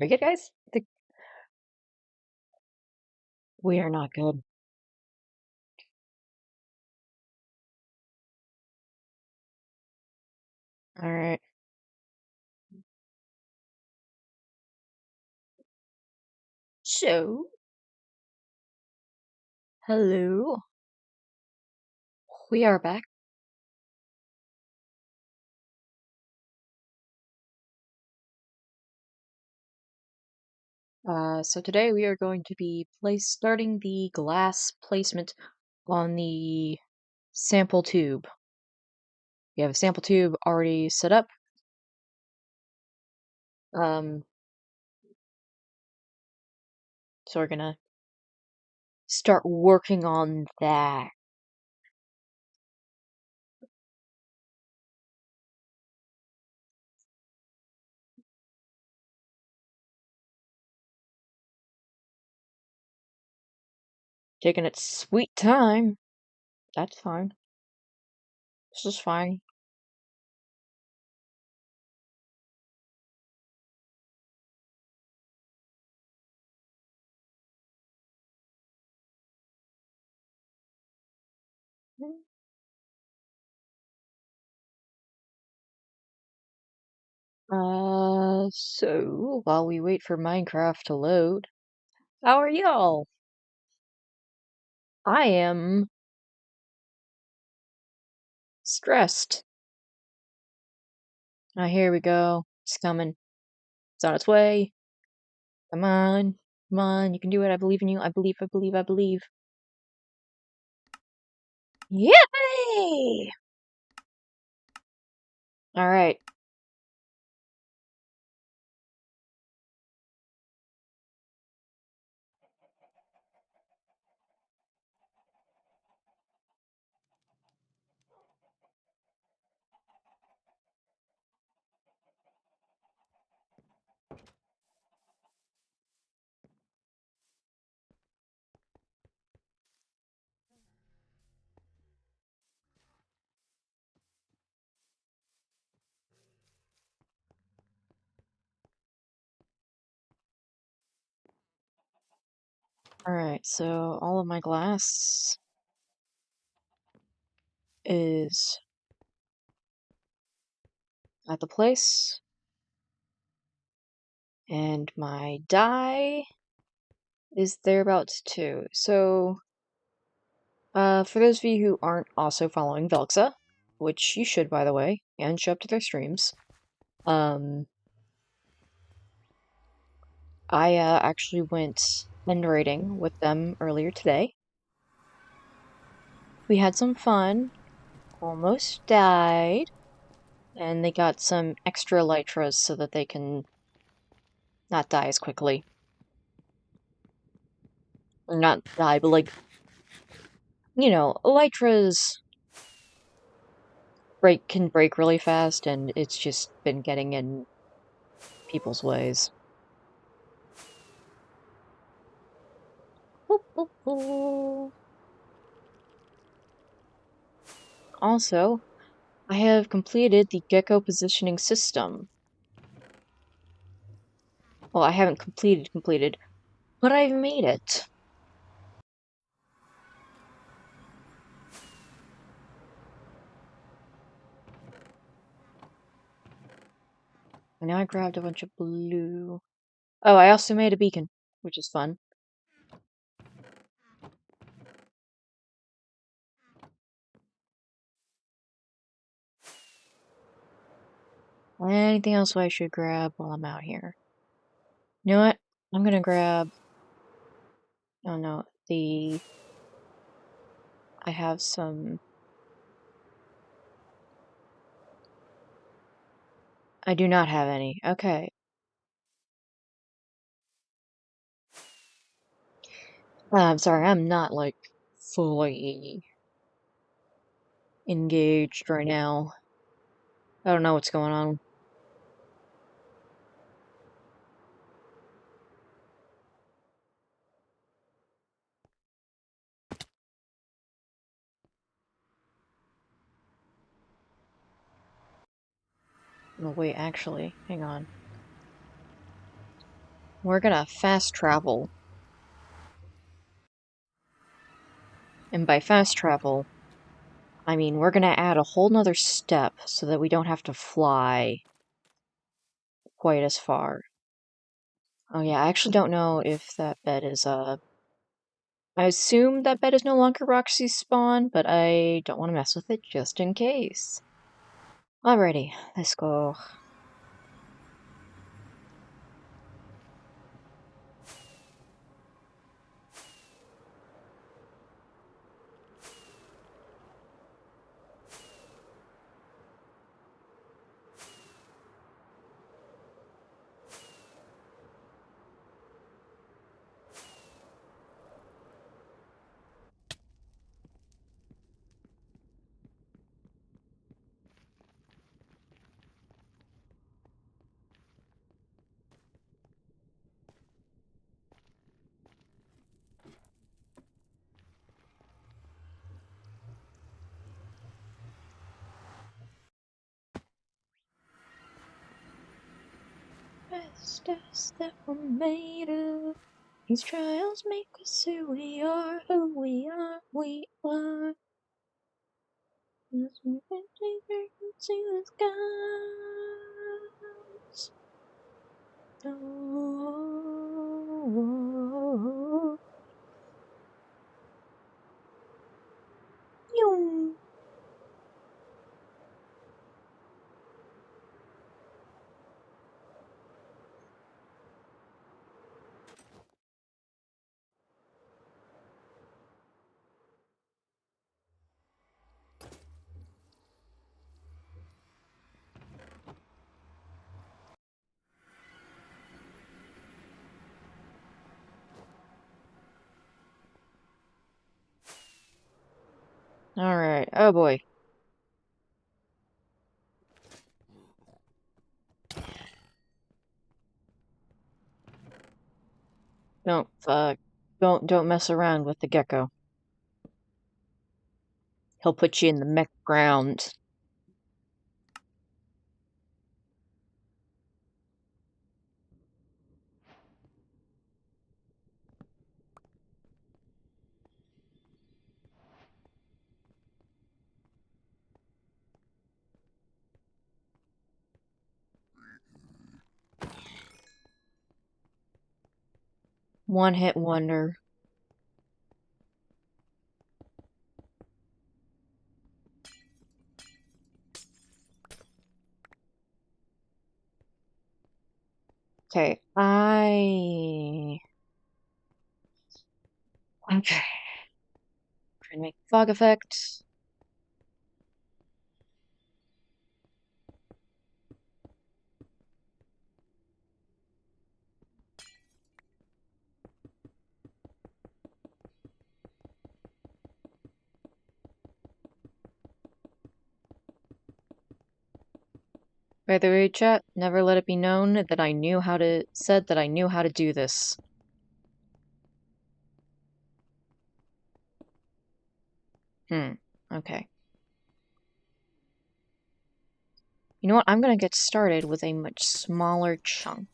We good, guys? We are not good. All right. So, hello. We are back. So today we are going to be starting the glass placement on the sample tube. We have a sample tube already set up. Um, so we're gonna start working on that. Taking its sweet time. That's fine. This is fine. So while we wait for Minecraft to load, how are y'all? I am stressed. Oh, here we go. It's coming. It's on its way. Come on. Come on. You can do it. I believe in you. I believe, I believe, I believe. Yay! Alright. Alright, so all of my glass is at the place. And my dye is thereabouts too. So, for those of you who aren't also following Velxa, which you should, by the way, and show up to their streams, I actually went end raiding with them earlier today. We had some fun, almost died, and they got some extra elytras so that they can not die as quickly. Or not die, but like, elytras can break really fast, and it's just been getting in people's ways. Also, I have completed the gecko positioning system. Well, I haven't completed, but I've made it. And now I grabbed a bunch of blue. Oh, I also made a beacon, which is fun. Anything else I should grab while I'm out here? You know what? I'm gonna grab... Oh no, I have some... I do not have any. Okay. I'm sorry, I'm not, like, fully engaged right now. I don't know what's going on. Oh, wait, actually, hang on. we're gonna fast travel. And by fast travel, I mean we're gonna add a whole nother step so that we don't have to fly quite as far. Oh yeah, I actually don't know if that bed is, I assume that bed is no longer Roxy's spawn, but I don't want to mess with it just in case. Alrighty, let's go. Masters that were made of these trials make us who we are, who we are, we are. As we see the skies. Oh, you. Alright, oh boy. Don't mess around with the gecko. He'll put you in the mech ground. One hit wonder. Okay, okay. Try to make fog effect. By the way, chat, never let it be known that I knew how to do this. Okay. You know what? I'm gonna get started with a much smaller chunk.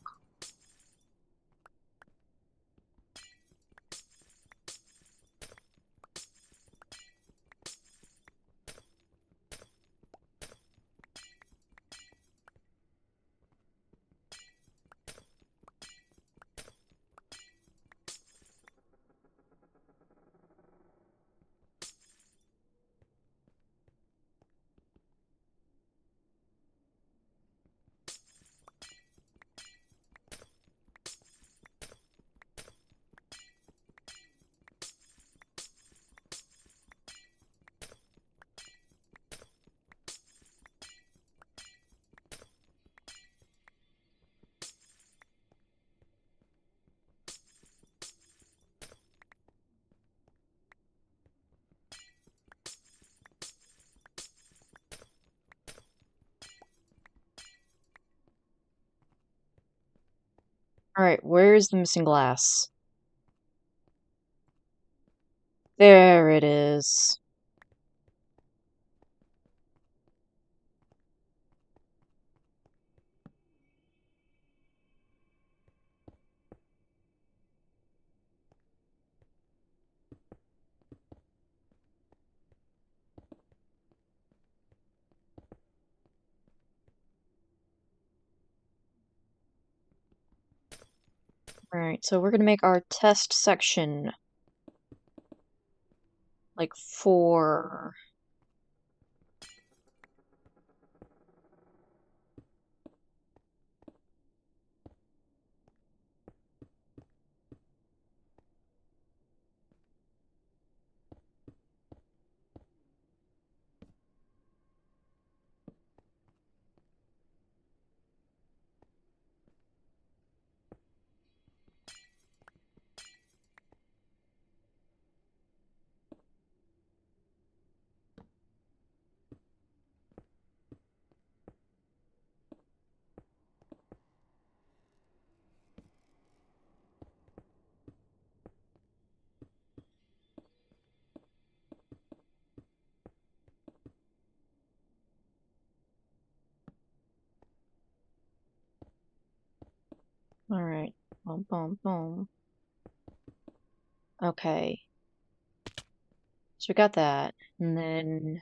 Alright, where's the missing glass? There it is. Alright, so we're gonna make our test section like 4. Alright. Boom, boom, boom. Okay. So we got that. And then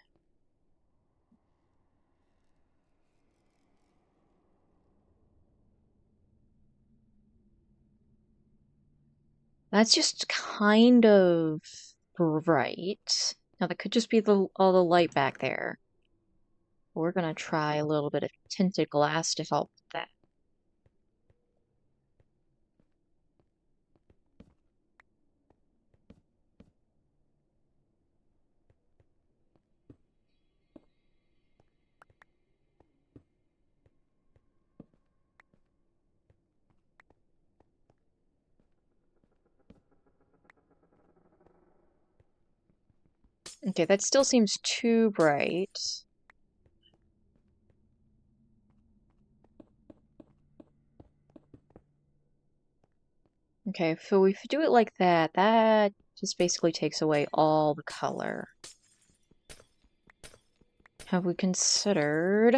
that's just kind of bright. Now that could just be all the light back there. We're gonna try a little bit of tinted glass to help with that. Okay, that still seems too bright. Okay, so if we do it like that, that just basically takes away all the color. Have we considered...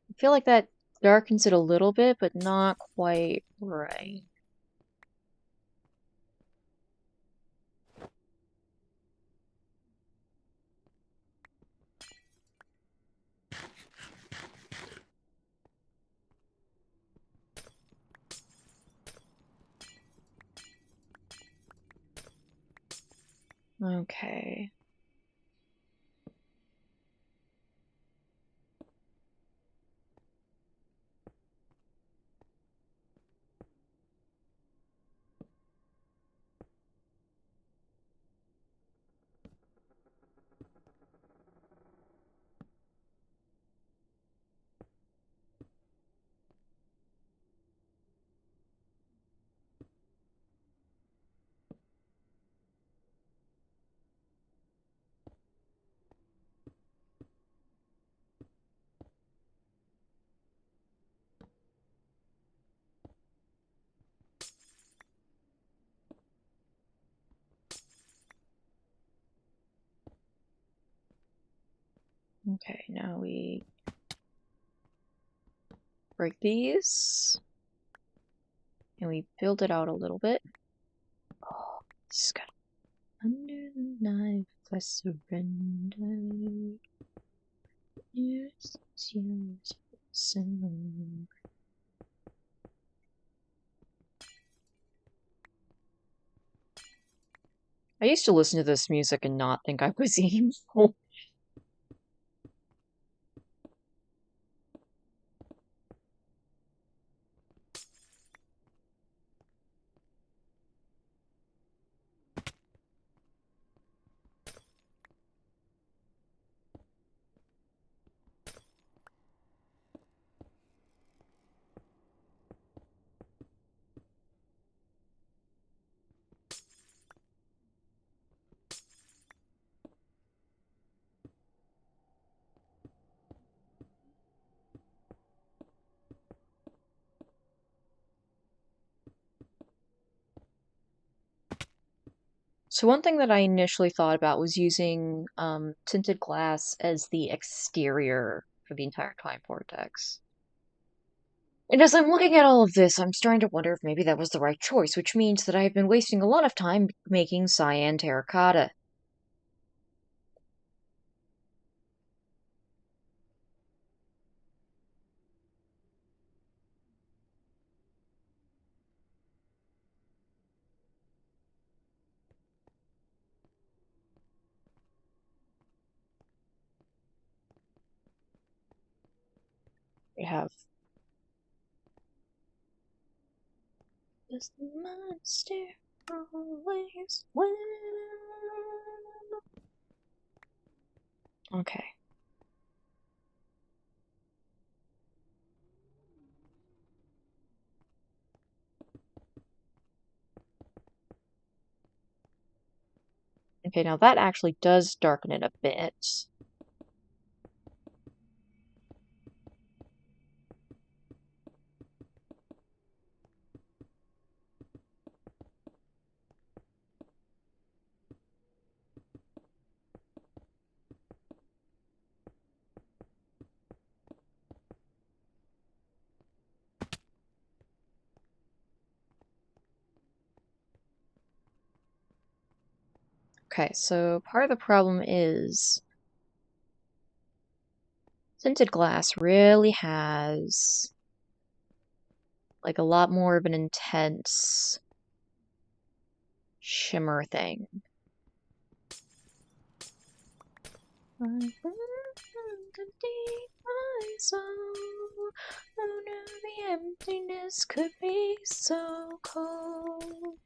I feel like that darkens it a little bit, but not quite right. Okay. Okay, now we break these. And we build it out a little bit. Oh, this is good. Under the knife, I surrender. Yes, it's yours. Song. I used to listen to this music and not think I was emo. So one thing that I initially thought about was using tinted glass as the exterior for the entire time vortex. And as I'm looking at all of this, I'm starting to wonder if maybe that was the right choice, which means that I've been wasting a lot of time making cyan terracotta. We have does the monster always win? Okay. Okay, now that actually does darken it a bit. Okay, so part of the problem is tinted glass really has like a lot more of an intense shimmer thing. I could deep my soul. Oh no, the emptiness could be so cold.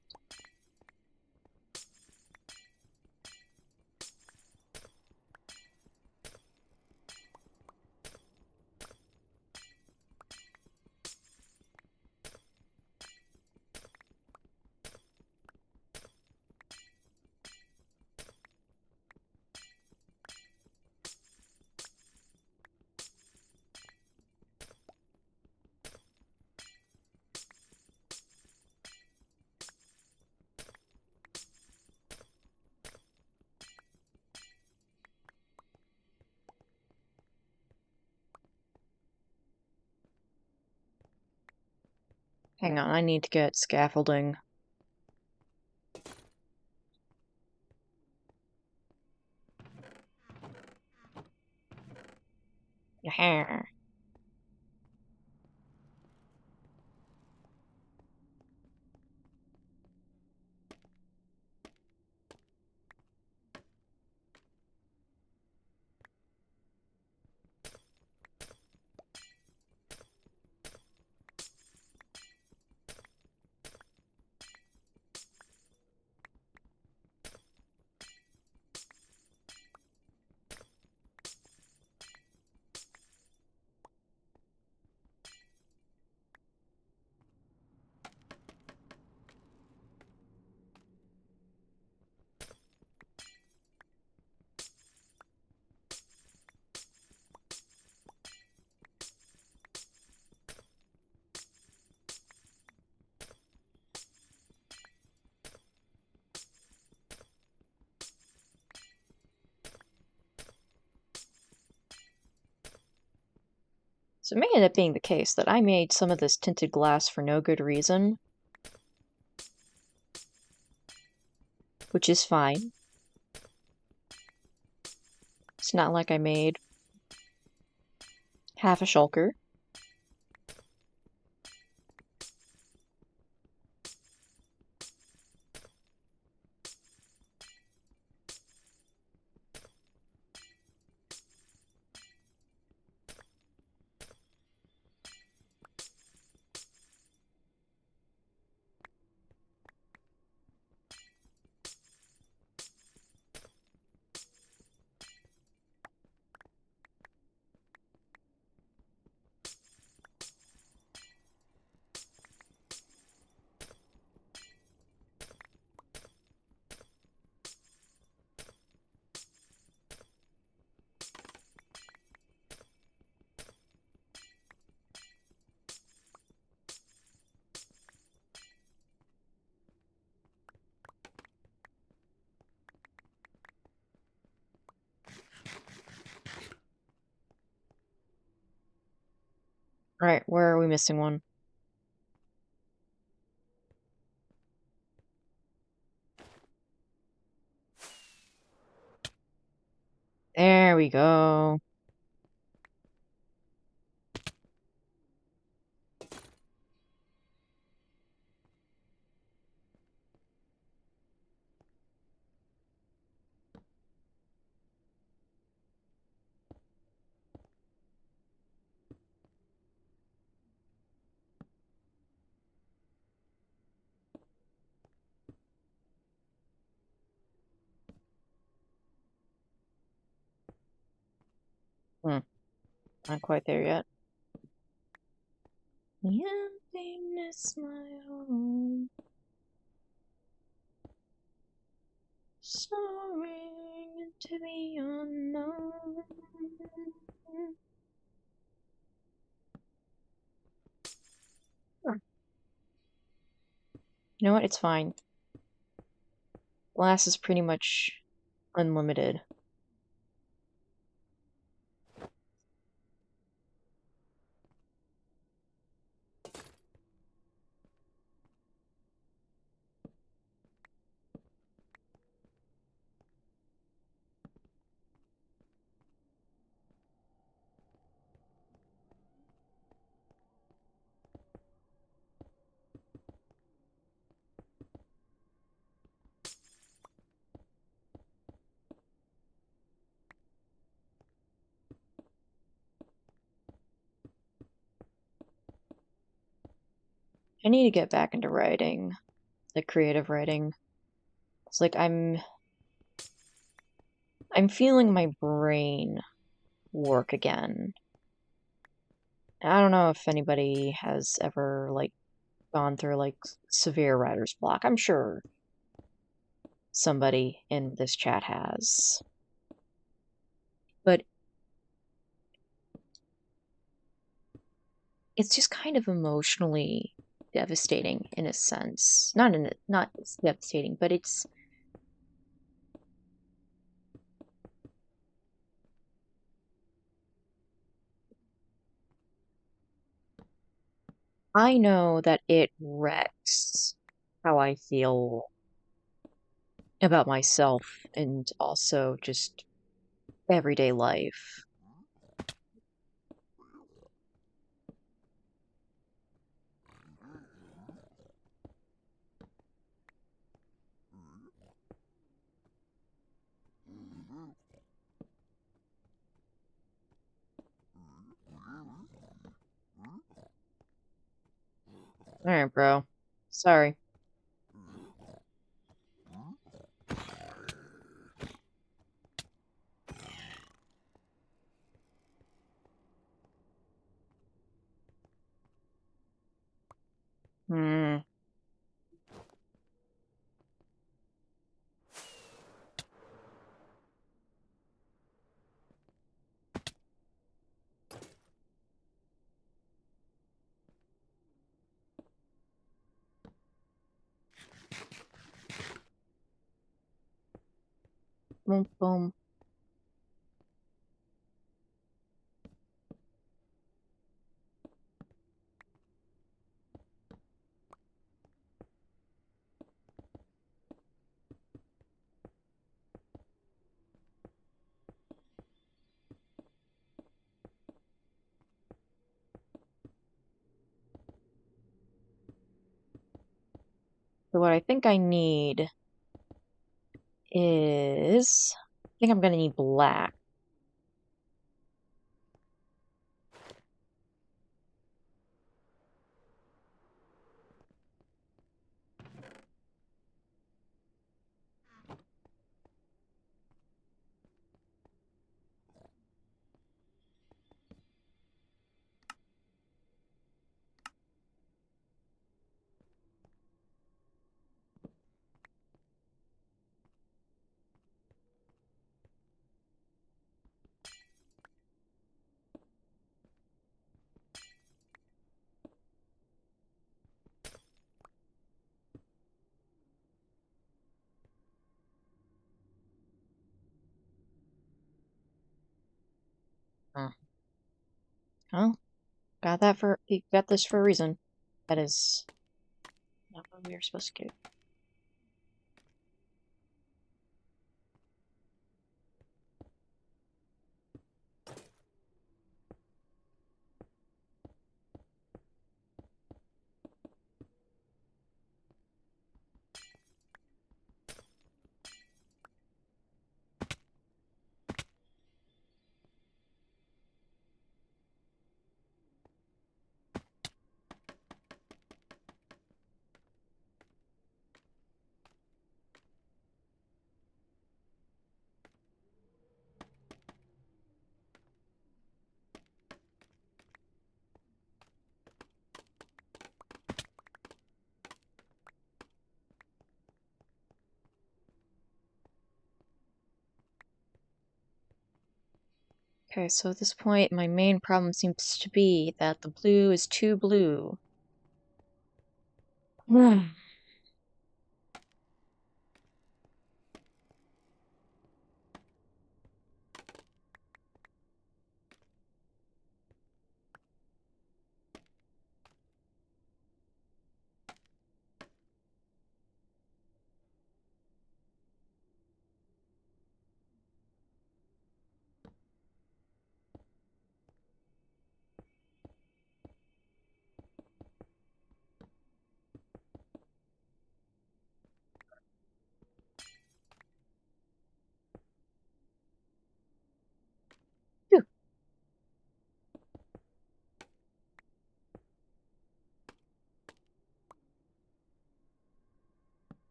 Hang on, I need to get scaffolding. Yeah. So it may end up being the case that I made some of this tinted glass for no good reason, which is fine. It's not like I made half a shulker. Alright, where are we missing one? There we go. Hmm, not quite there yet. The emptiness, my home. Soaring into the unknown. You know what? It's fine. Glass is pretty much unlimited. I need to get back into writing, like creative writing. It's like I'm feeling my brain work again. I don't know if anybody has ever like gone through like severe writer's block. I'm sure somebody in this chat has. But it's just kind of emotionally devastating in a sense. Not devastating, but it's I know that it wrecks how I feel about myself and also just everyday life. Alright, bro. Sorry. Hmm. Boom, boom. So what I think I need is... I think I'm gonna need black. Huh. Huh? You got this for a reason. That is not what we were supposed to get. Okay, so at this point, my main problem seems to be that the blue is too blue. Phew.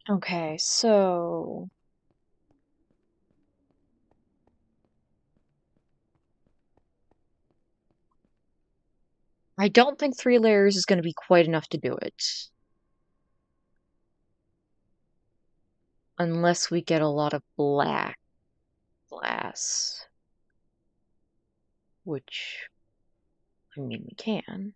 Okay, so I don't think 3 layers is going to be quite enough to do it. Unless we get a lot of black glass. Which, I mean, we can.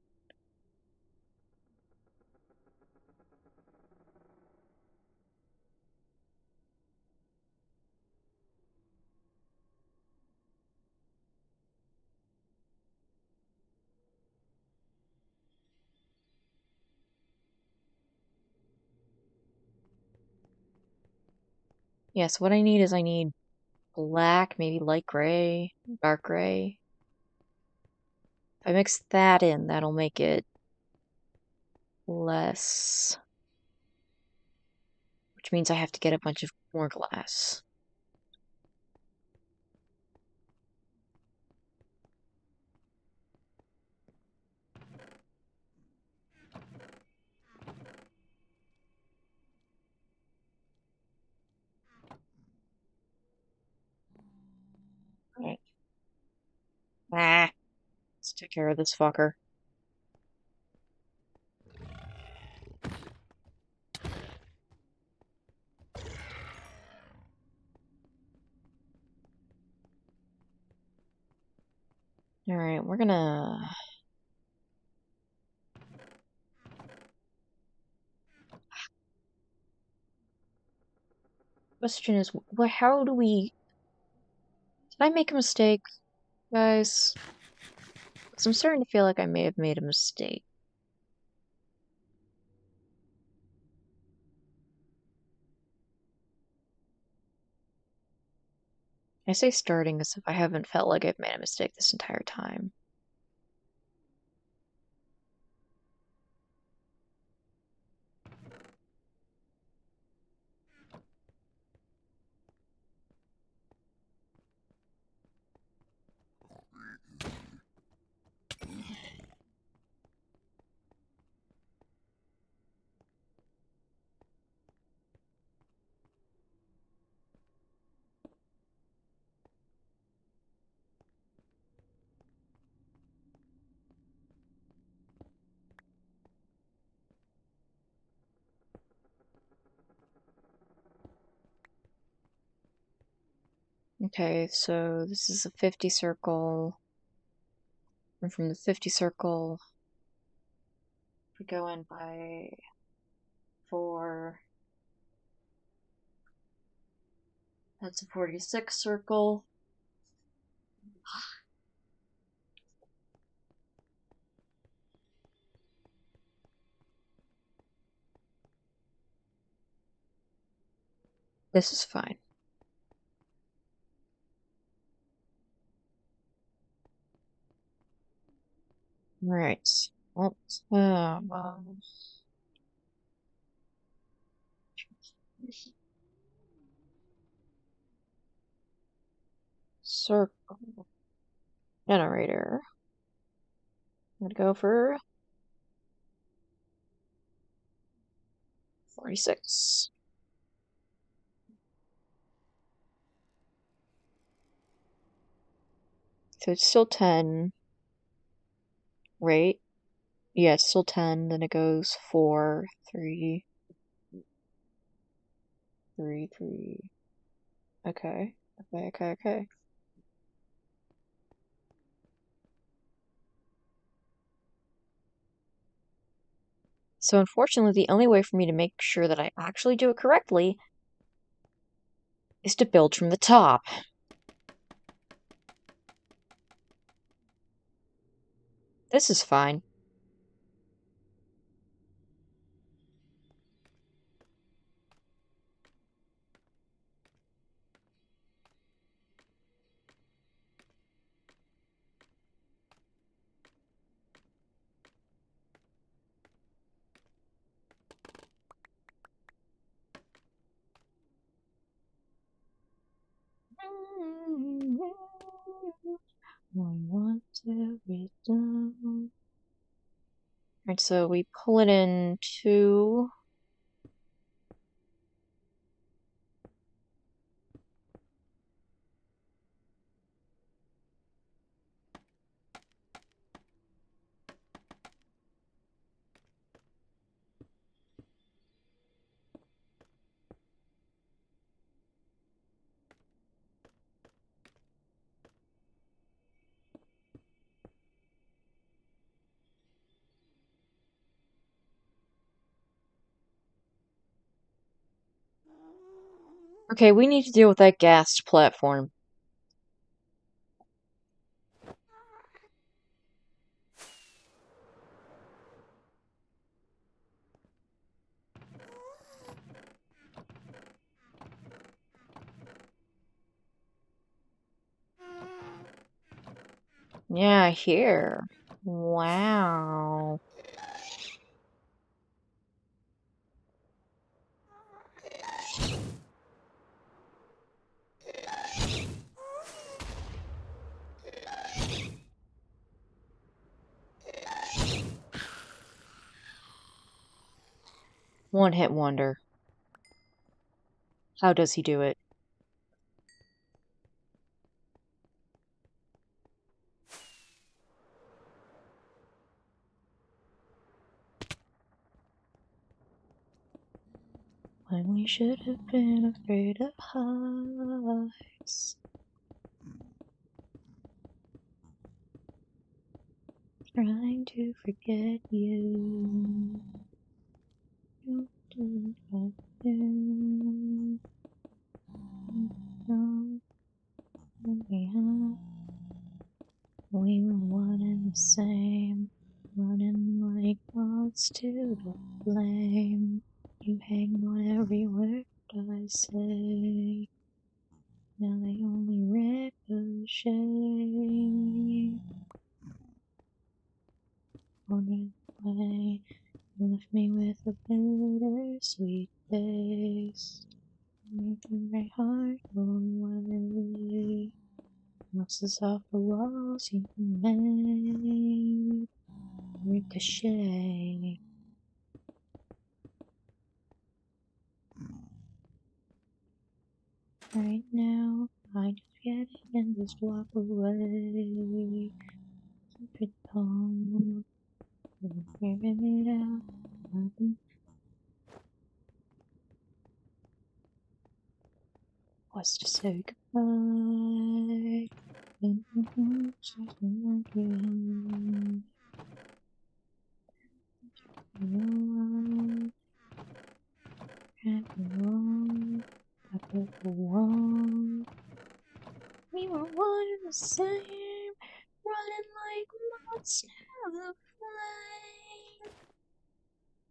Yes, what I need is I need black, maybe light gray, dark gray. If I mix that in, that'll make it less, which means I have to get a bunch of more glass. Alright. Ah, let's take care of this fucker. Alright, we're gonna... Question is, how do we... Did I make a mistake, guys? Because I'm starting to feel like I may have made a mistake. I say starting as if I haven't felt like I've made a mistake this entire time. Okay, so this is a 50 circle. And from the 50 circle, we go in by 4. That's a 46 circle. This is fine. Right. Well, circle generator. I'm gonna go for 46. So it's still 10, right? Yeah, it's still 10. Then it goes 4, 3, 3, 3. Okay. Okay. So unfortunately, the only way for me to make sure that I actually do it correctly is to build from the top. This is fine. I want to be done. Alright, so we pull it in 2. Okay, we need to deal with that gas platform. Yeah, here. Wow. One hit wonder. How does he do it? When we should have been afraid of heights. Trying to forget you. We were one and the same, running like moths to the flame. You hang on every word I say. Now they only ricochet. On the way, you left me with a bittersweet taste. Making my heart go away. Monsters off the walls you made. Ricochet. Right now, I just get it and just walk away. Keep it calm. Figuring it out. Was to say goodbye. We were one and the same, running like moths out of flame.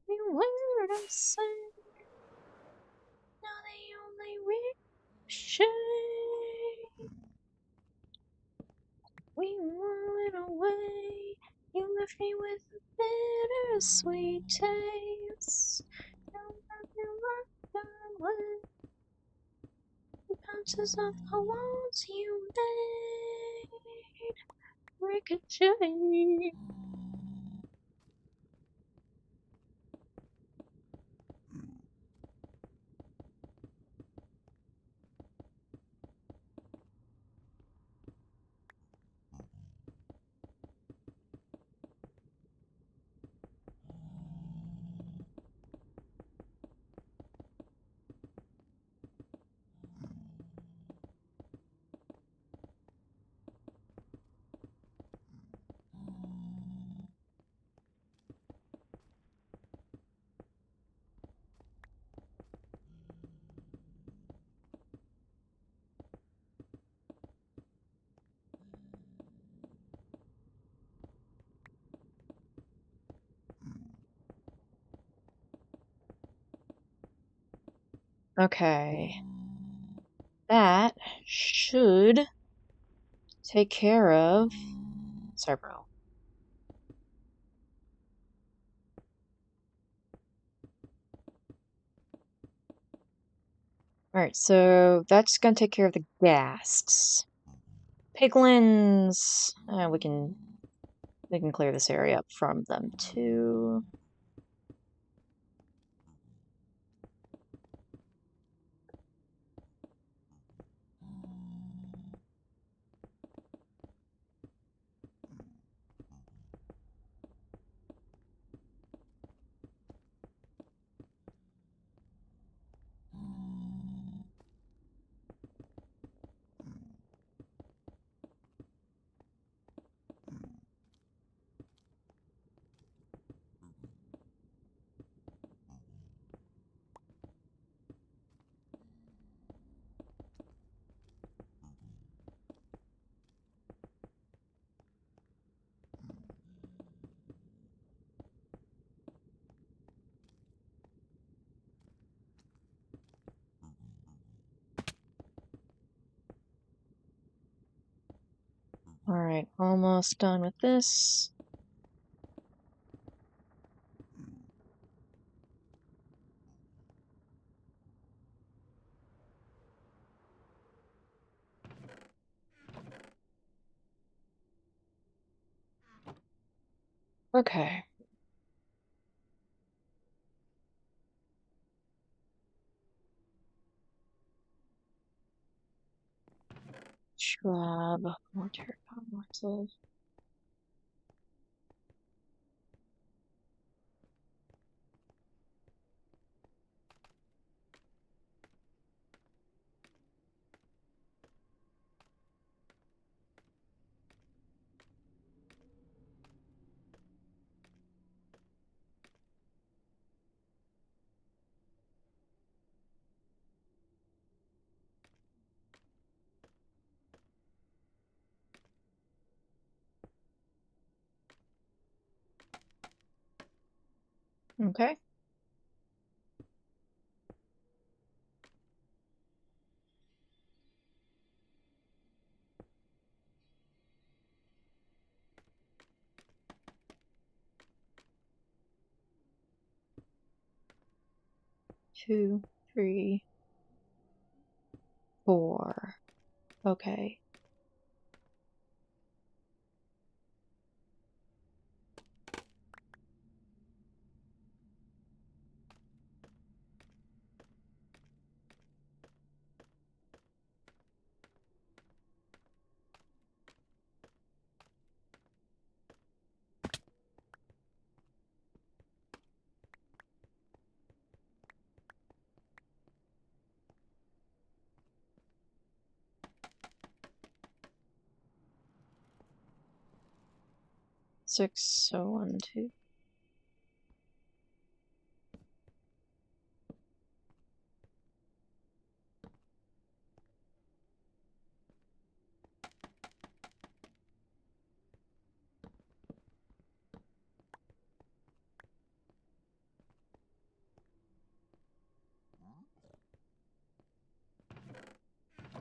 We were the same, now they only ricochet. We went away, you left me with a bittersweet taste. Now that you walked away, the bounces off the walls you made. Ricochet. Okay. That should take care of Cerberus. Alright, so that's gonna take care of the ghasts. Piglins! We can clear this area up from them too. Alright, almost done with this. Okay. Shrub, more terracotta morsels. Okay. 2, 3, 4. Okay. Six, so 1, 2.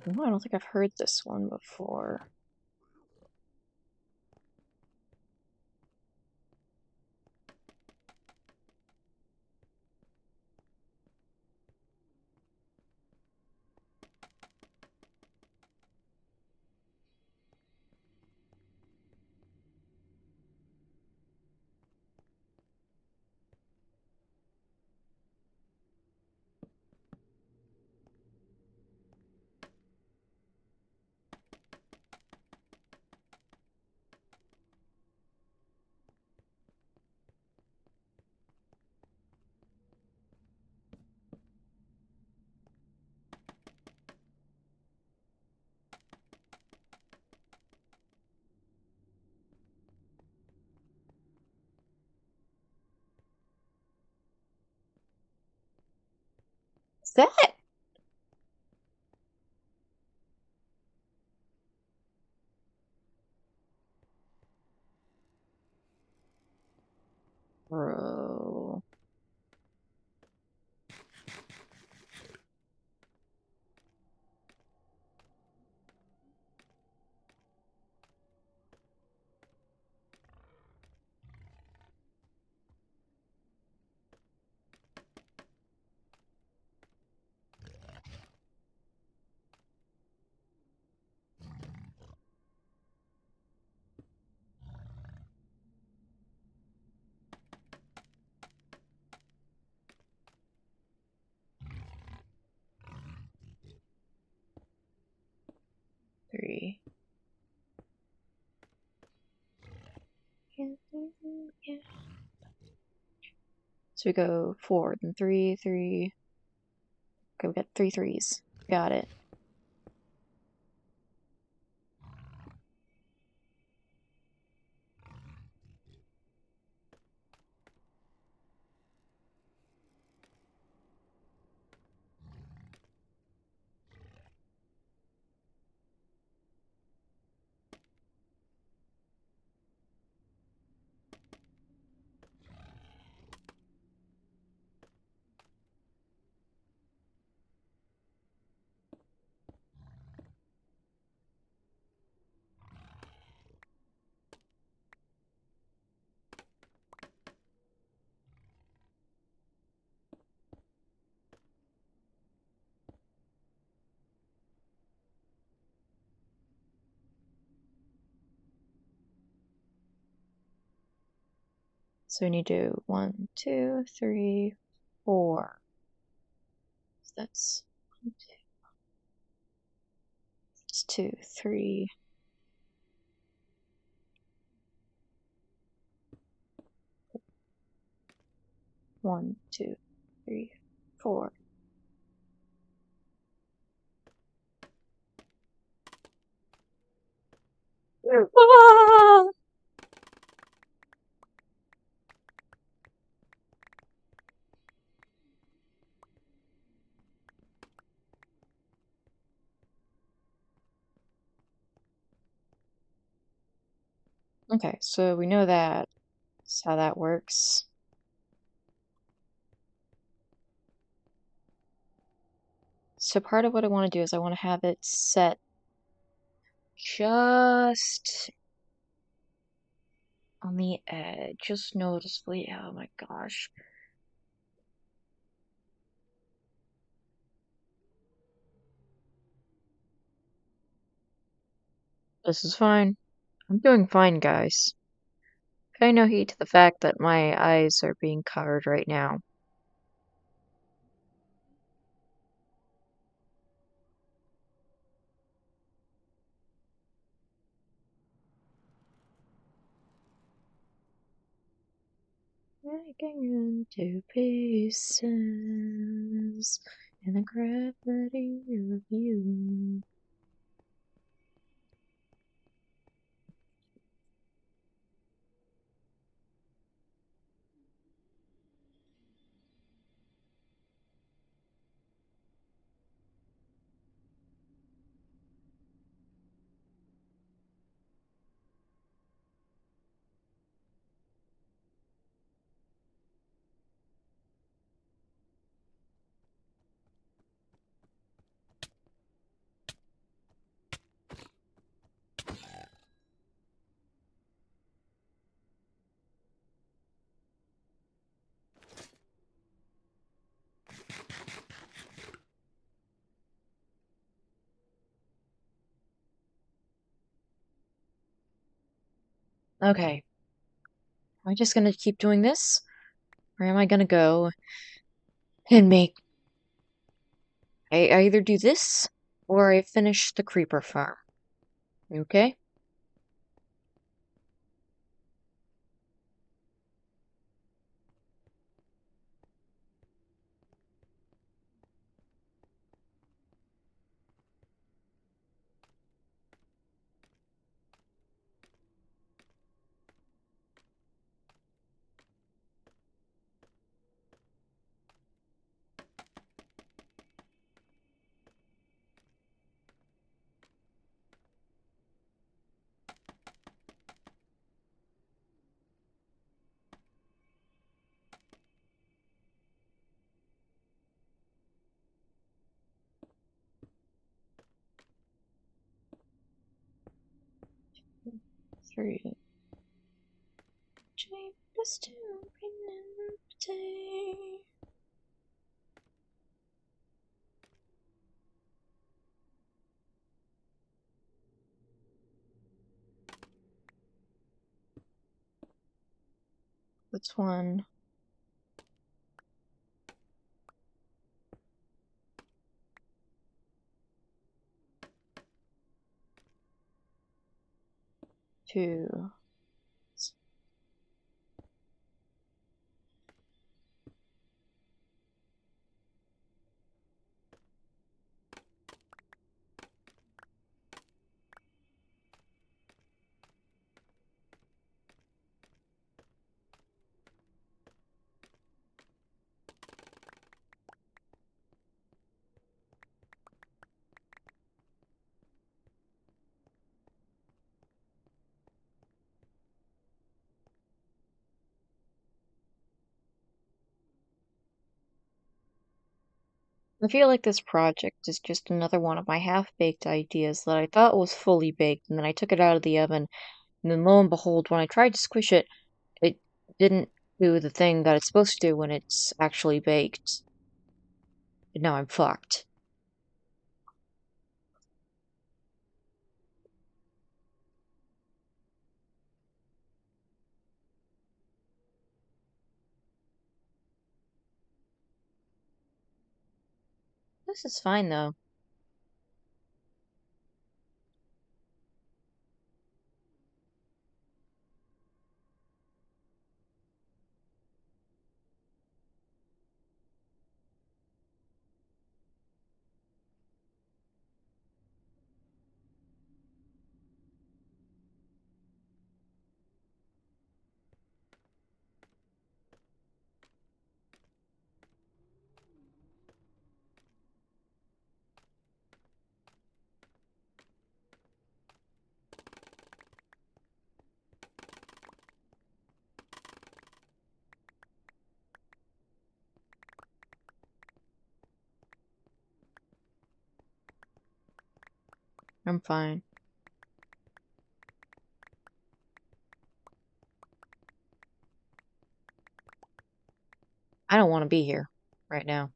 No, I don't think I've heard this one before. What's that? Bro. Three. So we go 4, then 3, 3. Okay, we got 3 threes. Got it. So we need to do 1, 2, 3, 4. So that's 1, 2, that's 2, 3. 1, 2, 3, 4. Ah! Okay, so we know that. That's how that works. So part of what I want to do is I want to have it set just on the edge, just noticeably. Oh my gosh. This is fine. I'm doing fine, guys. Pay no heed to the fact that my eyes are being covered right now. Breaking into pieces in the gravity of you. Okay, am I just gonna keep doing this? Or am I gonna go and make... I either do this, or I finish the creeper farm. Okay? Three. Just to remember. That's one. Two. I feel like this project is just another one of my half-baked ideas that I thought was fully baked, and then I took it out of the oven, and then lo and behold, when I tried to squish it, it didn't do the thing that it's supposed to do when it's actually baked. And now I'm fucked. This is fine, though. I'm fine. I don't want to be here right now.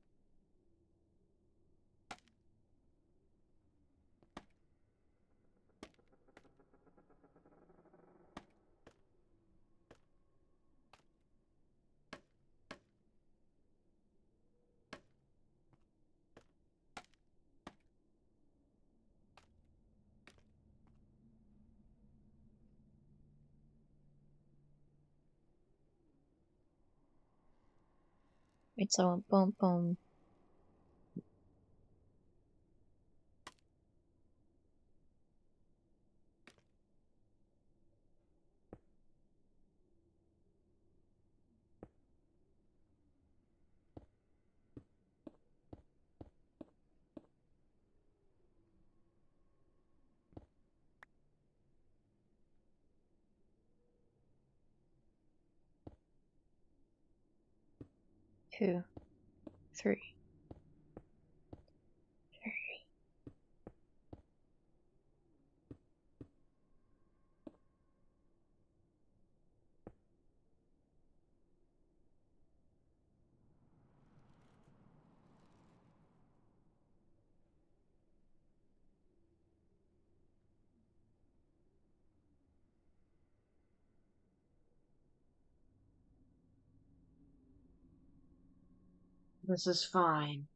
Wait, so boom, boom. Two, three. This is fine.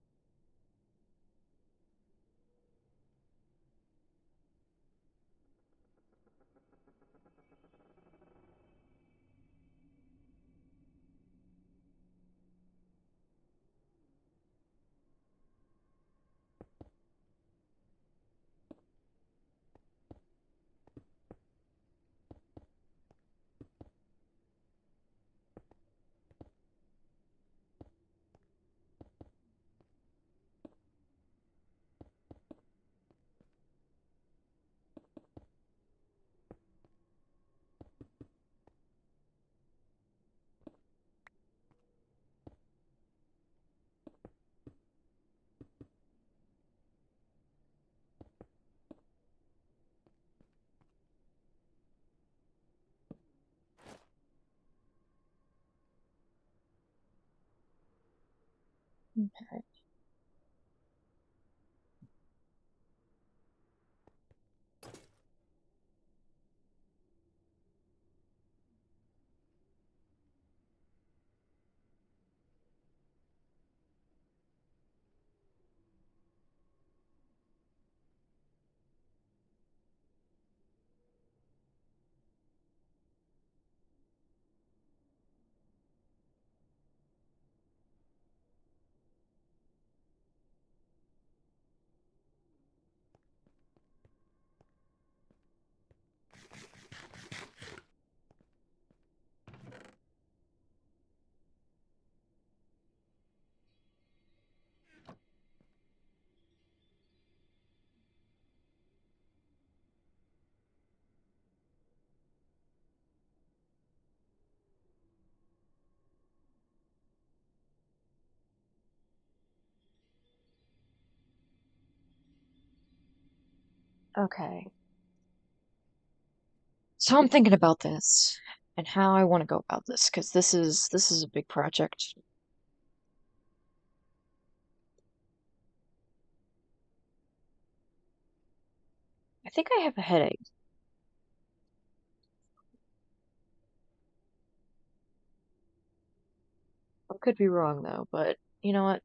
Okay. Okay. So I'm thinking about this and how I want to go about this because this is a big project. I think I have a headache. I could be wrong though, but you know what?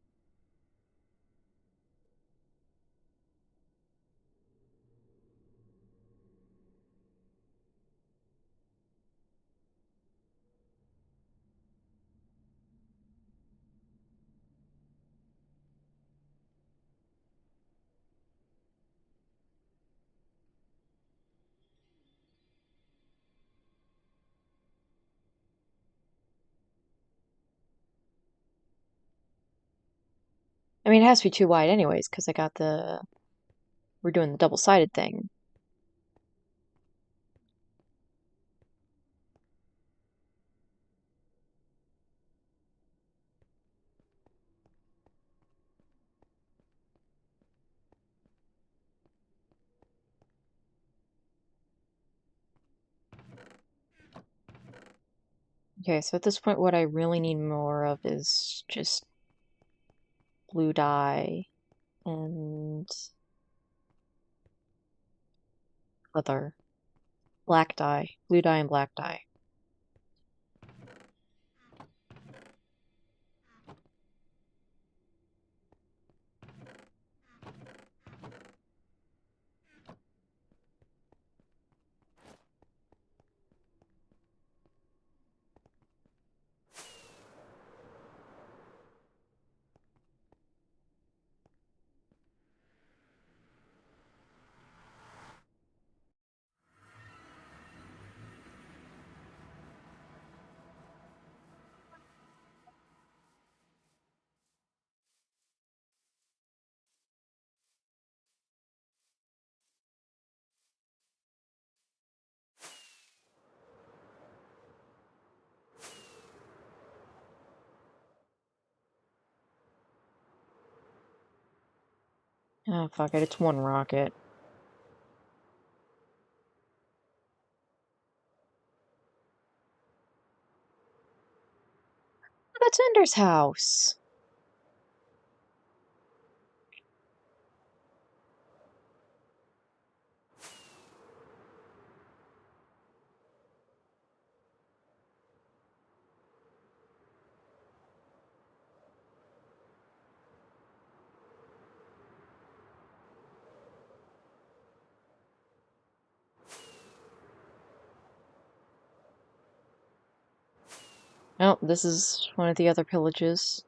I mean, it has to be too wide anyways because I got we're doing the double-sided thing. Okay, so at this point, what I really need more of is just blue dye and other black dye, blue dye and black dye. Oh, fuck it, it's one rocket. That's Ender's house. Oh, this is one of the other pillages.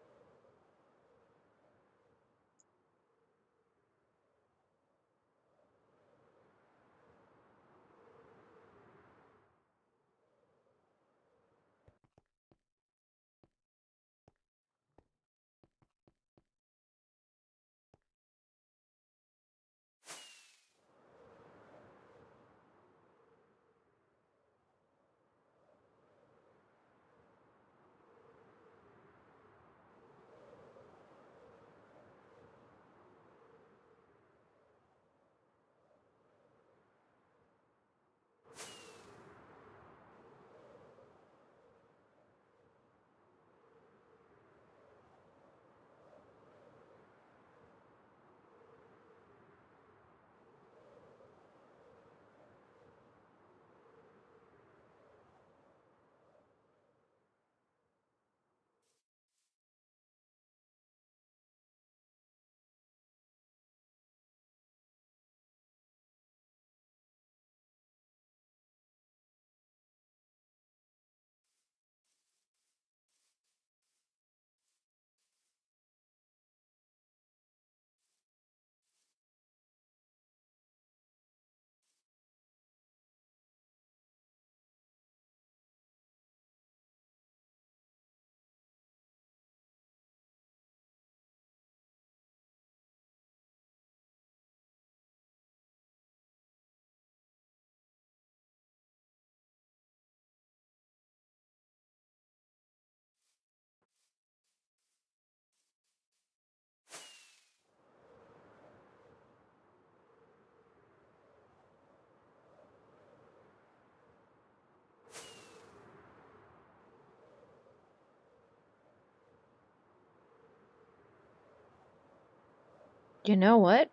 You know what?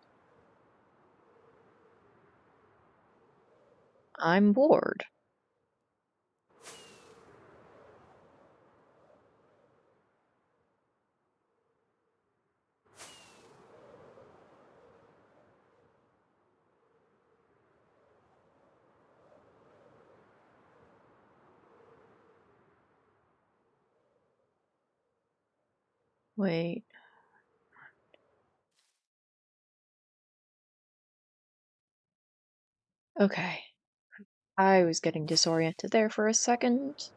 I'm bored. Wait. Okay. I was getting disoriented there for a second.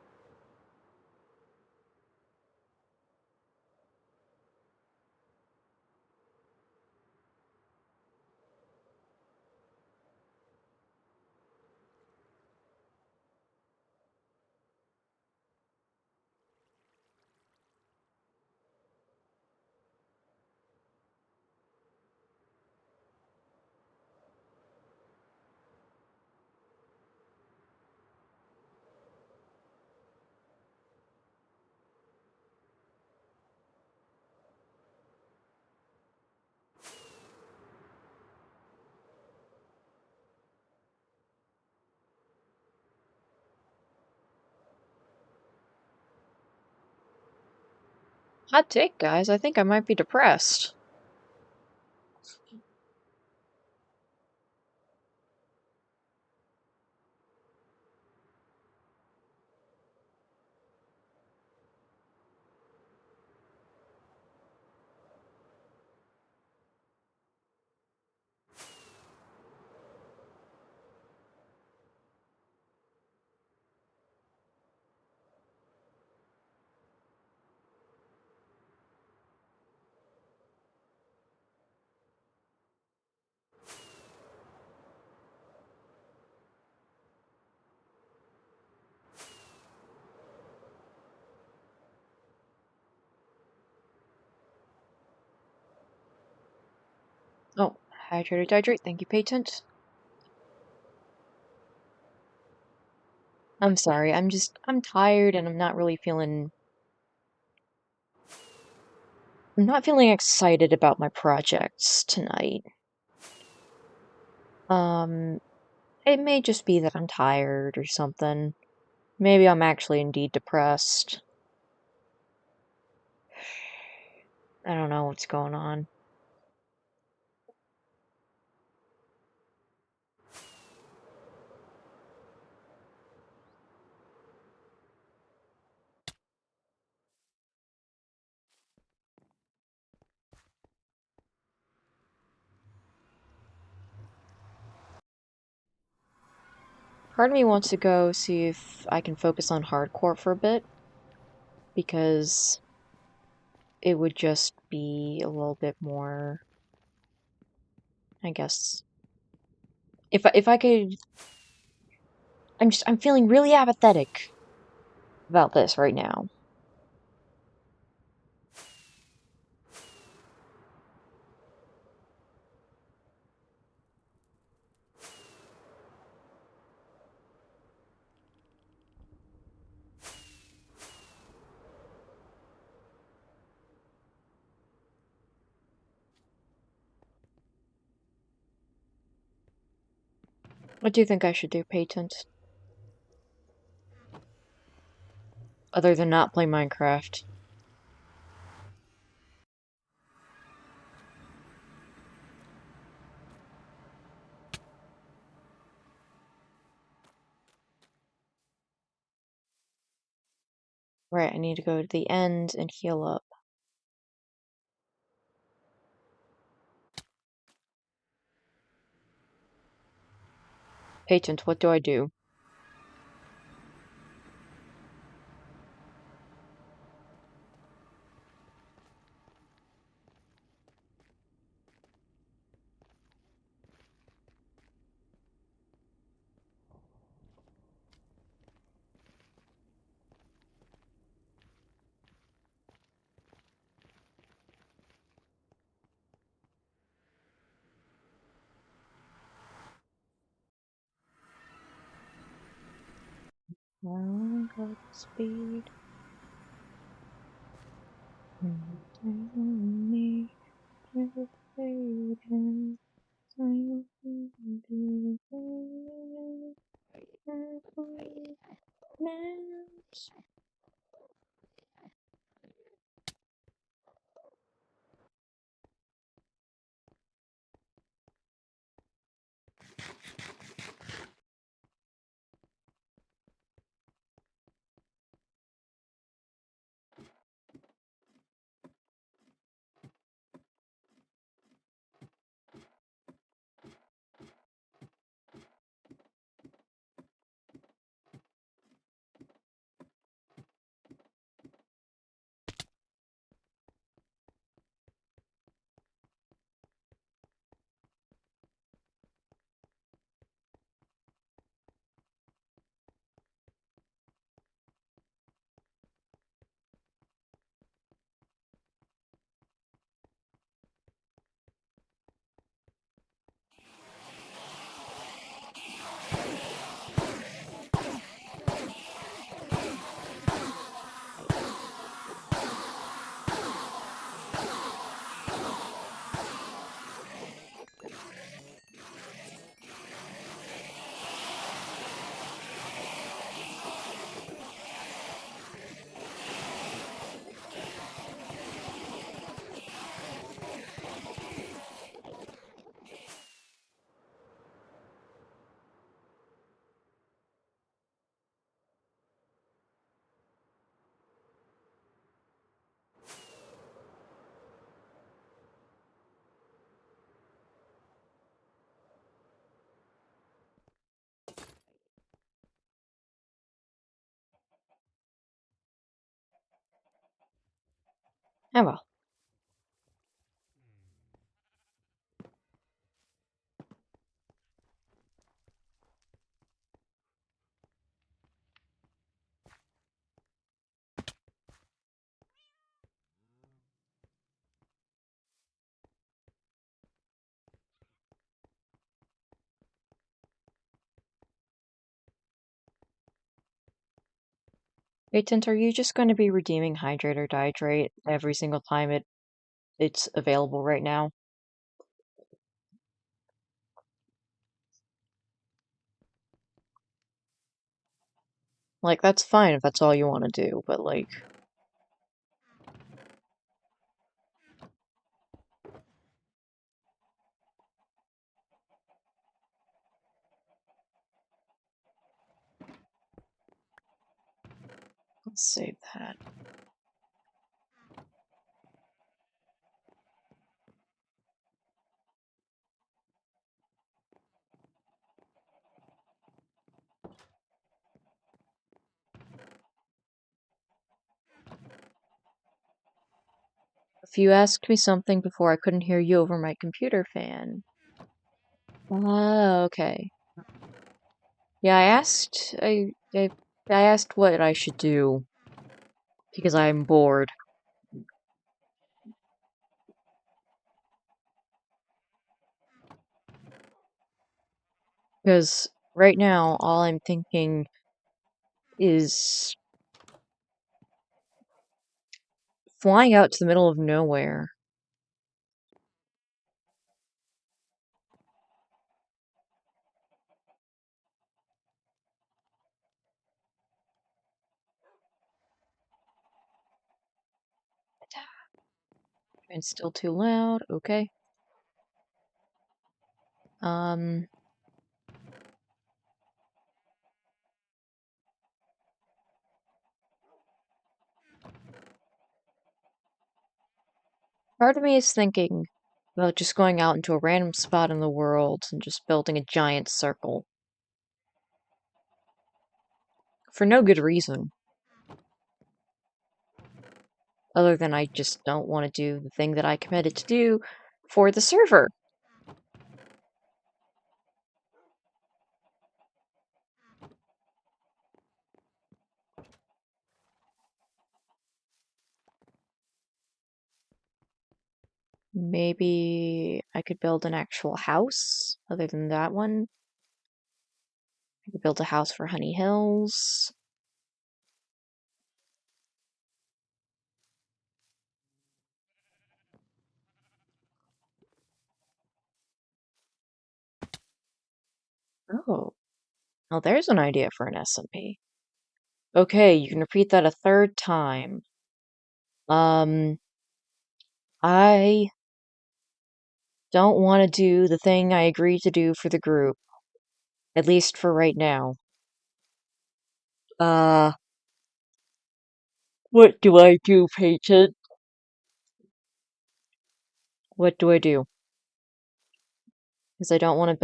Hot take, guys. I think I might be depressed. Hydrate. Thank you, patent. I'm sorry, I'm tired and I'm not really feeling... I'm not feeling excited about my projects tonight. It may just be that I'm tired or something. Maybe I'm actually indeed depressed. I don't know what's going on. Part of me wants to go see if I can focus on hardcore for a bit, because it would just be a little bit more, I guess. If I could... I'm feeling really apathetic about this right now. What do you think I should do, Patent? Other than not play Minecraft. Right, I need to go to the end and heal up. Patent, what do I do? Godspeed. Me to fade Oh well. Hey, Tint, are you just going to be redeeming Hydrate or Dihydrate every single time it's available right now? Like, that's fine if that's all you want to do, but like, let's save that. If you asked me something before, I couldn't hear you over my computer fan. Ah, okay. Yeah, I asked what I should do because I'm bored. Because right now, all I'm thinking is flying out to the middle of nowhere. It's still too loud. Okay. Um, Part of me is thinking about just going out into a random spot in the world and just building a giant circle. For no good reason, other than I just don't want to do the thing that I committed to do for the server. Maybe I could build an actual house, other than that one. I could build a house for Honey Hills. Oh, well, there's an idea for an SMP. Okay, you can repeat that a third time. Um, I don't want to do the thing I agreed to do for the group, at least for right now. Uh, what do I do, patient? What do I do? Because I don't want to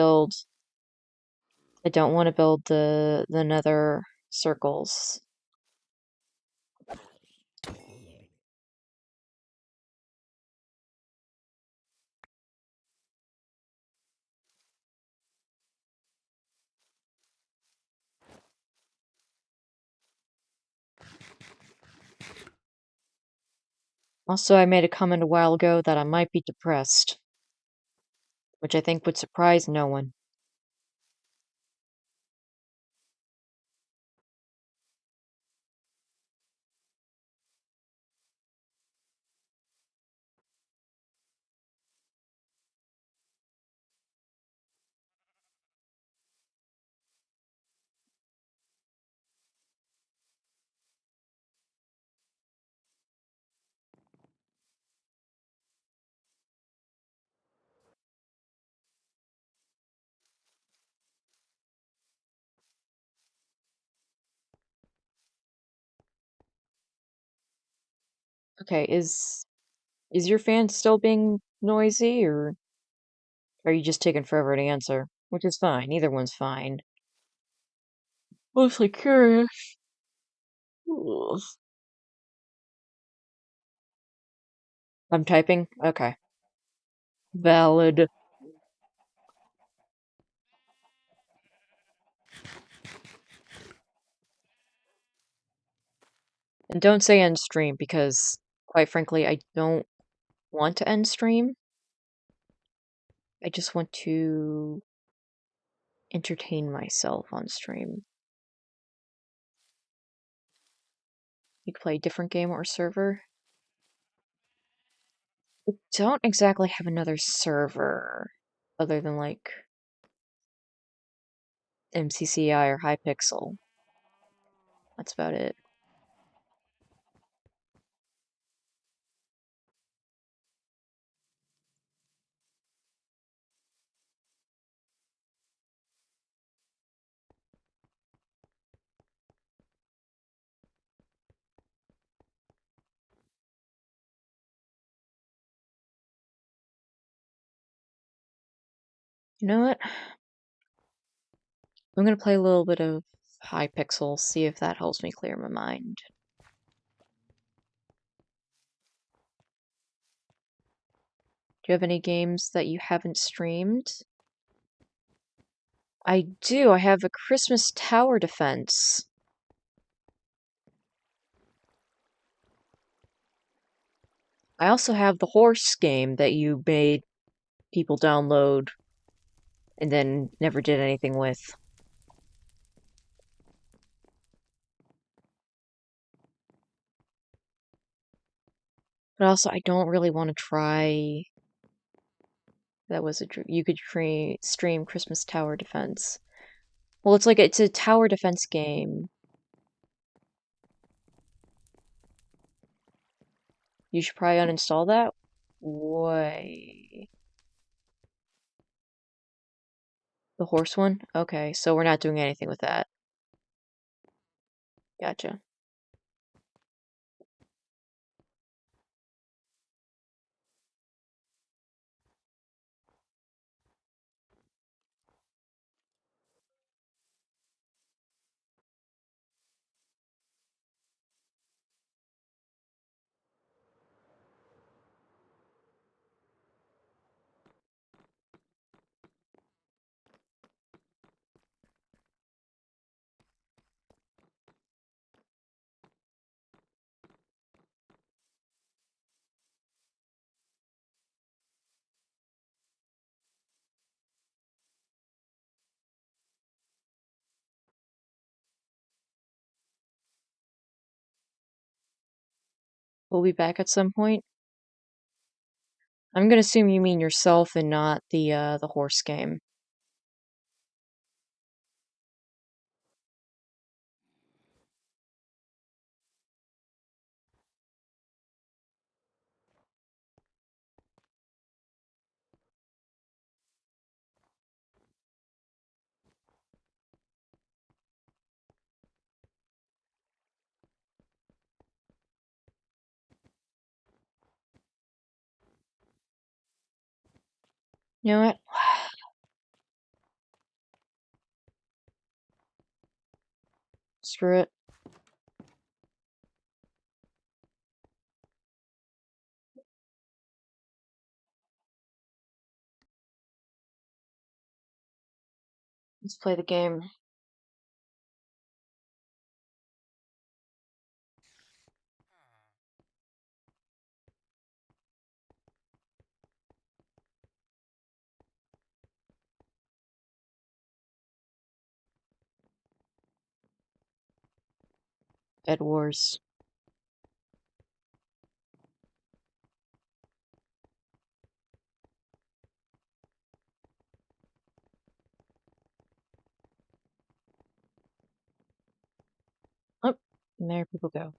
build the nether circles. Also, I made a comment a while ago that I might be depressed, which I think would surprise no one. Okay, is your fan still being noisy, or are you just taking forever to answer? Which is fine. Either one's fine. Mostly curious. Ugh. I'm typing? Okay. Valid. And don't say end stream because, quite frankly, I don't want to end stream. I just want to entertain myself on stream. You can play a different game or server. I don't exactly have another server other than like MCCI or Hypixel. That's about it. You know what? I'm gonna play a little bit of Hypixel, see if that helps me clear my mind. Do you have any games that you haven't streamed? I do. I have a Christmas Tower Defense. I also have the horse game that you made people download and then never did anything with. But also, I don't really want to try. That was you could stream Christmas Tower Defense. Well, it's a tower defense game. You should probably uninstall that. Why? The horse one? Okay, so we're not doing anything with that. Gotcha. We'll be back at some point. I'm gonna assume you mean yourself and not the horse game. You know what? Screw it. Let's play the game. Bed Wars. Oh, and there people go.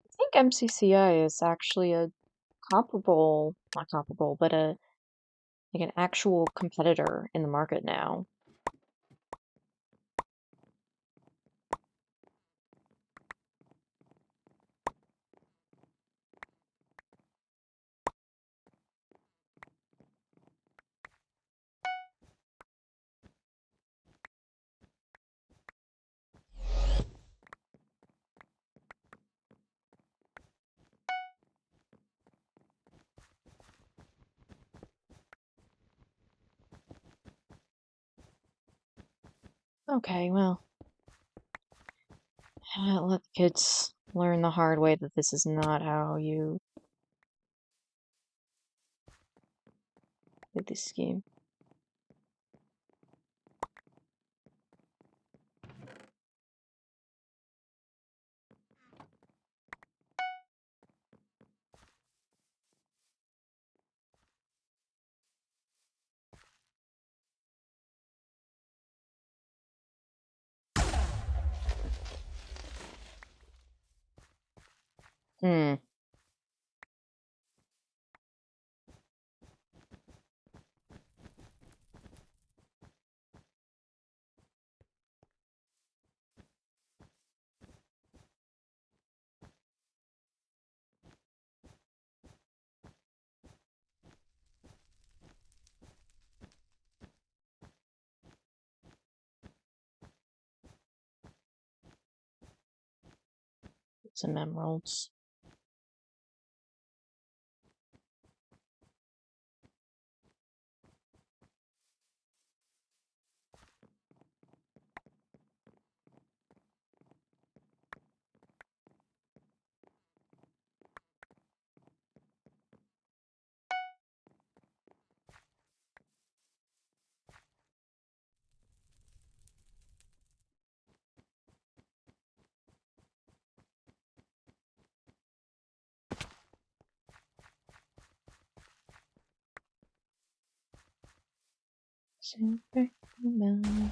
I think MCCI is actually a comparable, not comparable, but a like an actual competitor in the market now. Okay, well, let the kids learn the hard way that this is not how you play this game. Hmm. Some emeralds. Superman.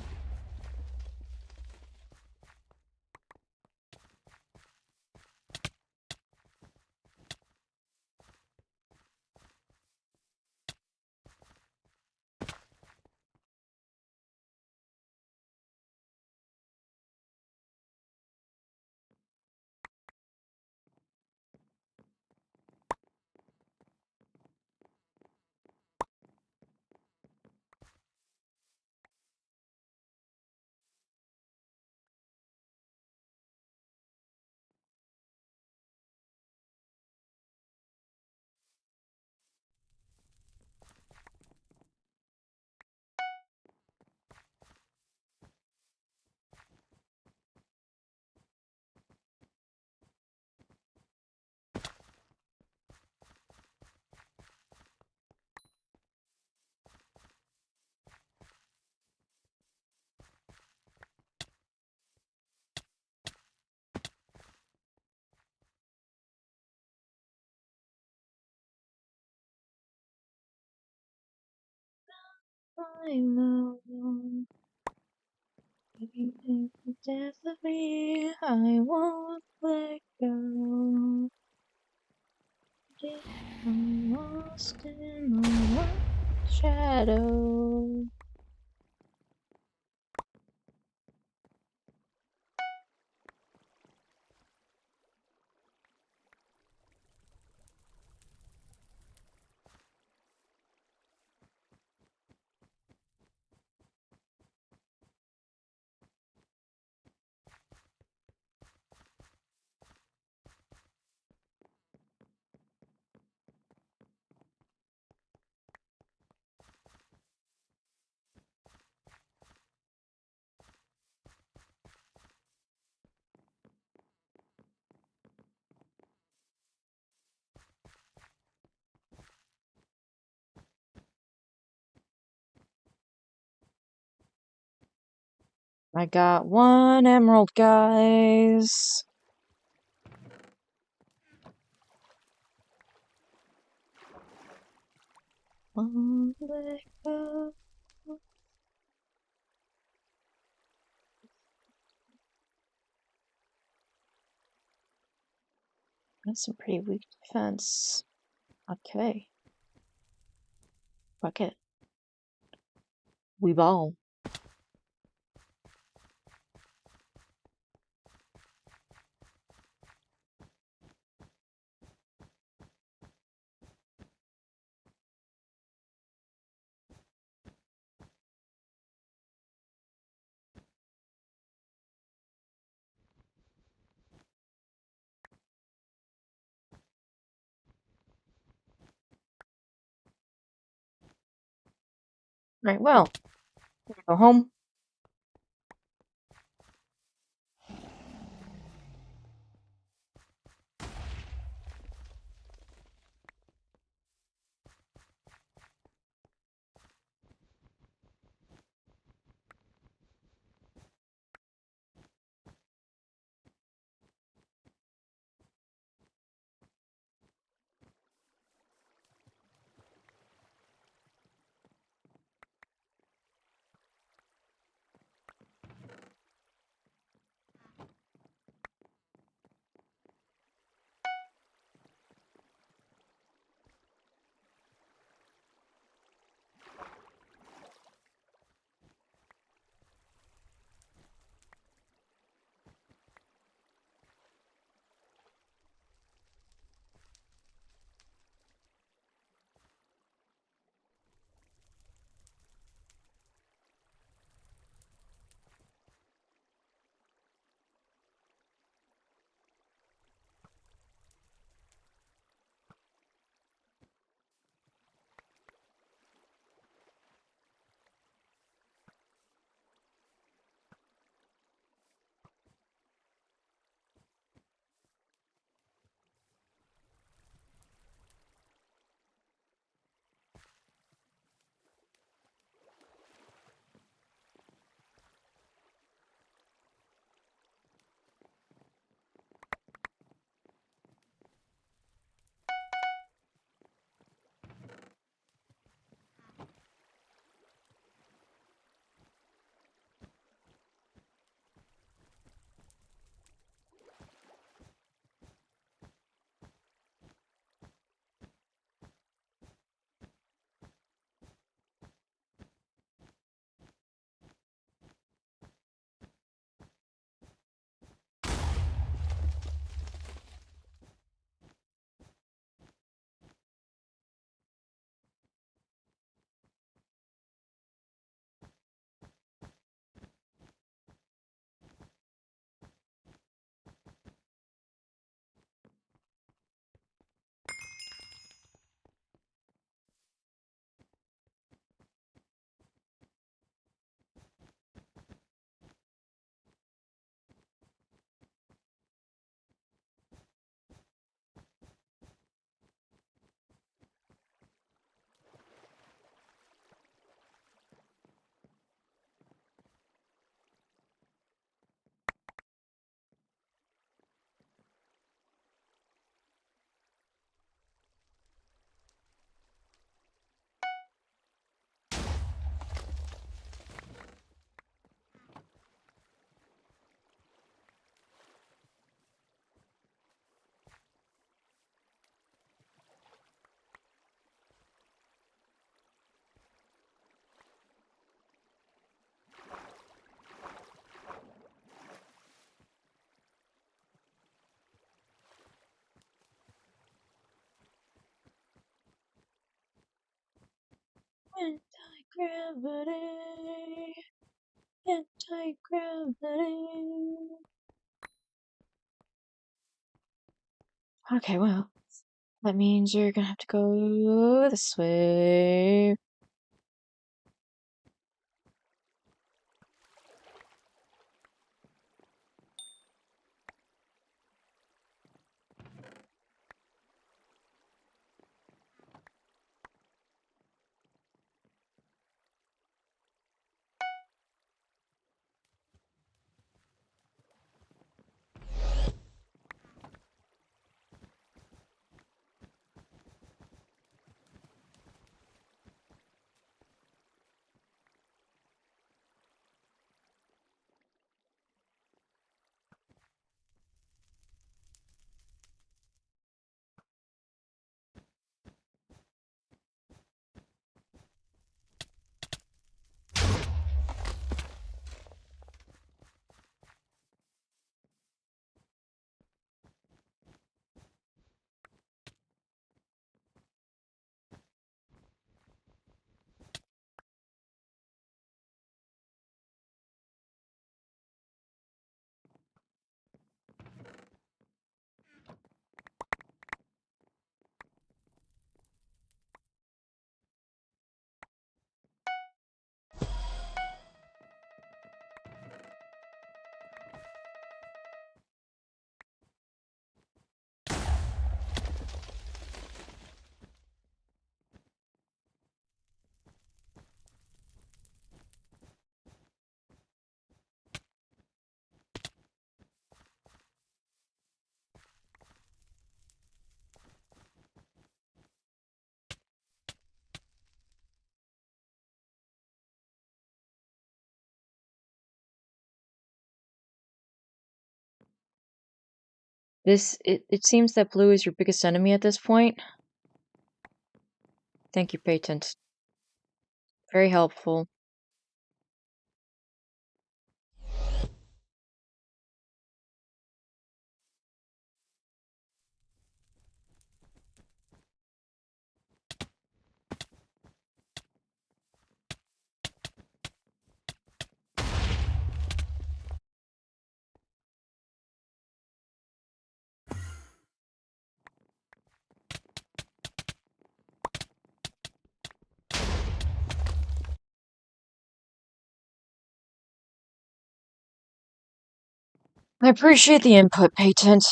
I know everything is death of me. I won't let go. I'm lost in the white shadow. I got one emerald, guys. Won't let go. That's some pretty weak defense. Okay. Fuck it. We ball. Right, well, go home. Anti-gravity. Anti-gravity. Okay, well, that means you're gonna have to go this way. It seems that blue is your biggest enemy at this point. Thank you, Patent. Very helpful. I appreciate the input, Patent.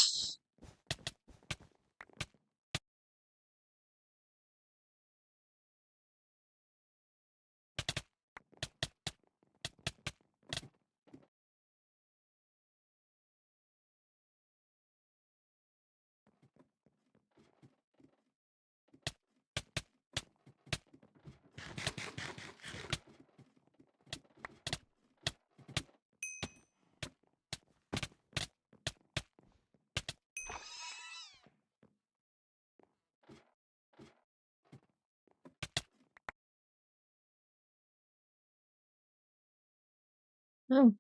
Oh.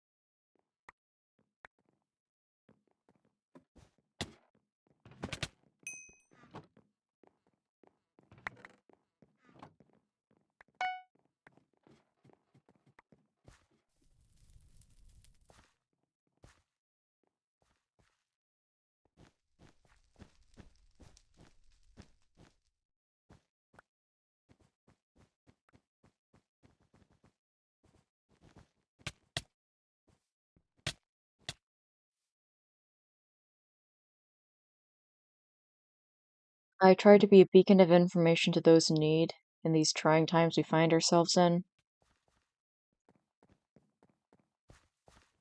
I try to be a beacon of information to those in need in these trying times we find ourselves in.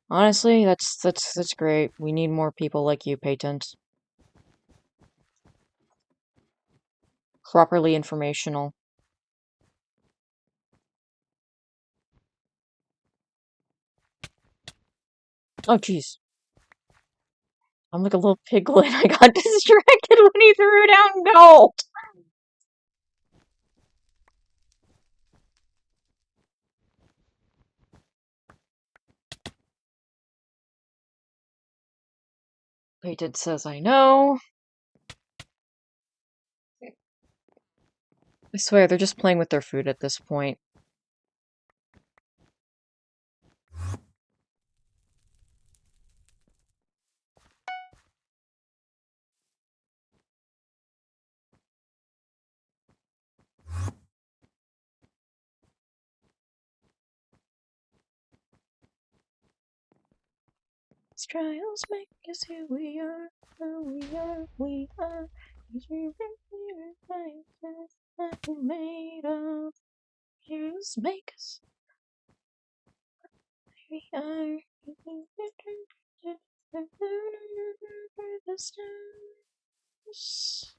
Honestly, that's great. We need more people like you, Patent. Properly informational. Oh, jeez. I'm like a little piglet. I got distracted when he threw down gold. Patent says I know. I swear, they're just playing with their food at this point. These trials make us who we are, we are. We're made of. Heroes make us who we are. The stars.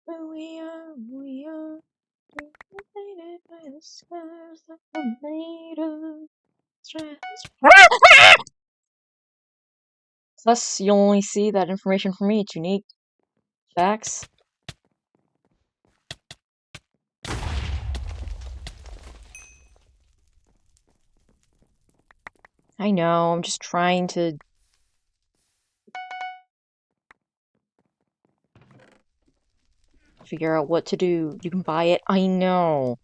Who we are, painted by the scars that we're made of. Plus, you'll only see that information from me. It's unique. Facts. I know, I'm just trying to figure out what to do. You can buy it. I know.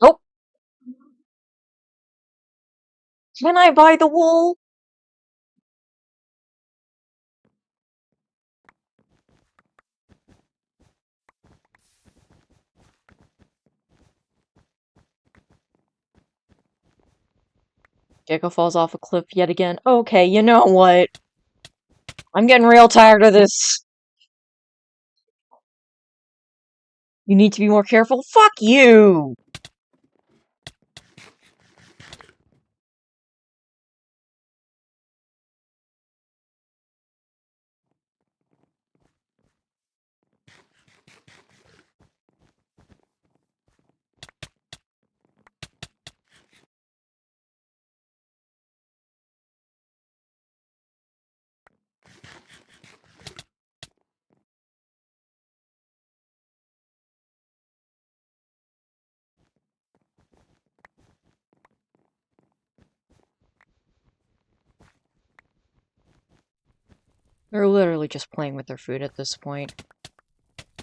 Oh! Can I buy the wool? Gecko falls off a cliff yet again. Okay, you know what? I'm getting real tired of this. You need to be more careful? Fuck you! They're literally just playing with their food at this point.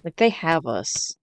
Like, they have us.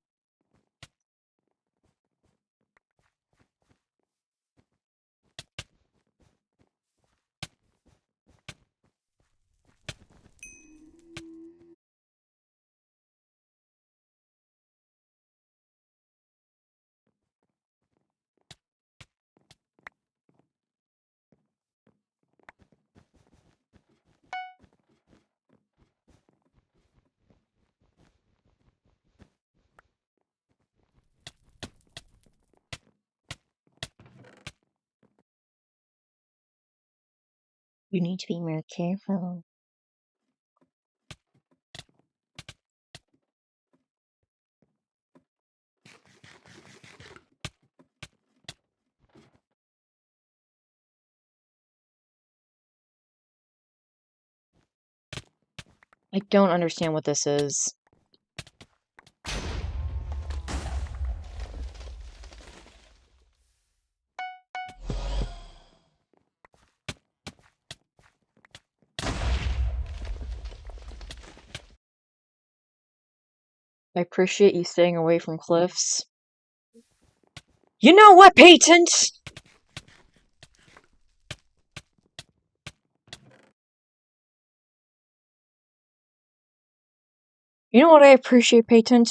You need to be more careful. I don't understand what this is. I appreciate you staying away from cliffs. You know what, Patent? You know what I appreciate, Patent?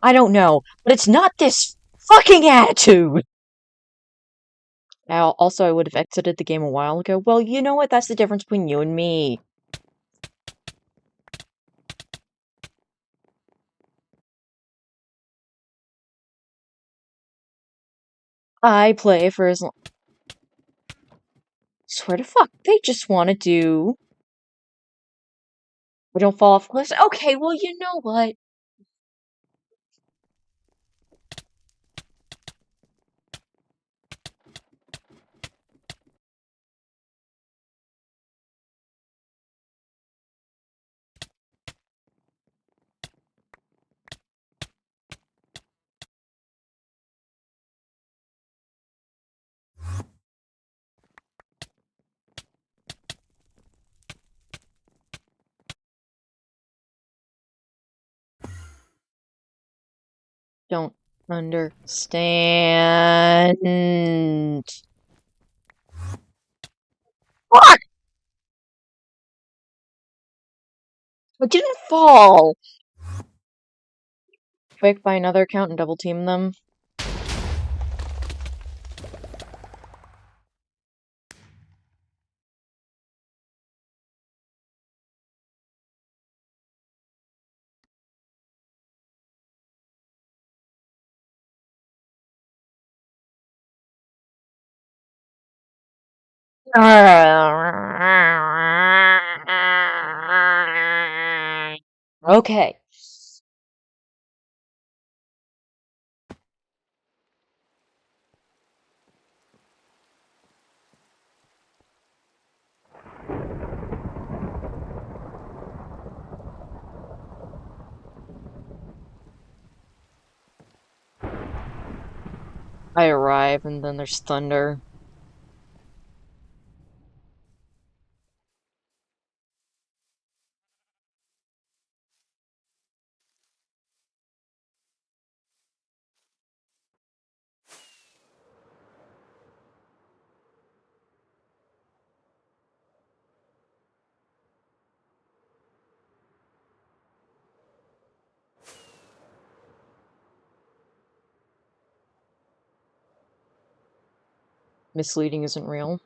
I don't know, but it's not this fucking attitude! Now, also, I would have exited the game a while ago. Well, you know what? That's the difference between you and me. I play for as long. Swear to fuck, they just want to do. We don't fall off cliffs. Okay, well, you know what? Don't understand. Fuck! I didn't fall! Quick, buy another account and double team them. Okay. I arrive and then there's thunder. Misleading isn't real.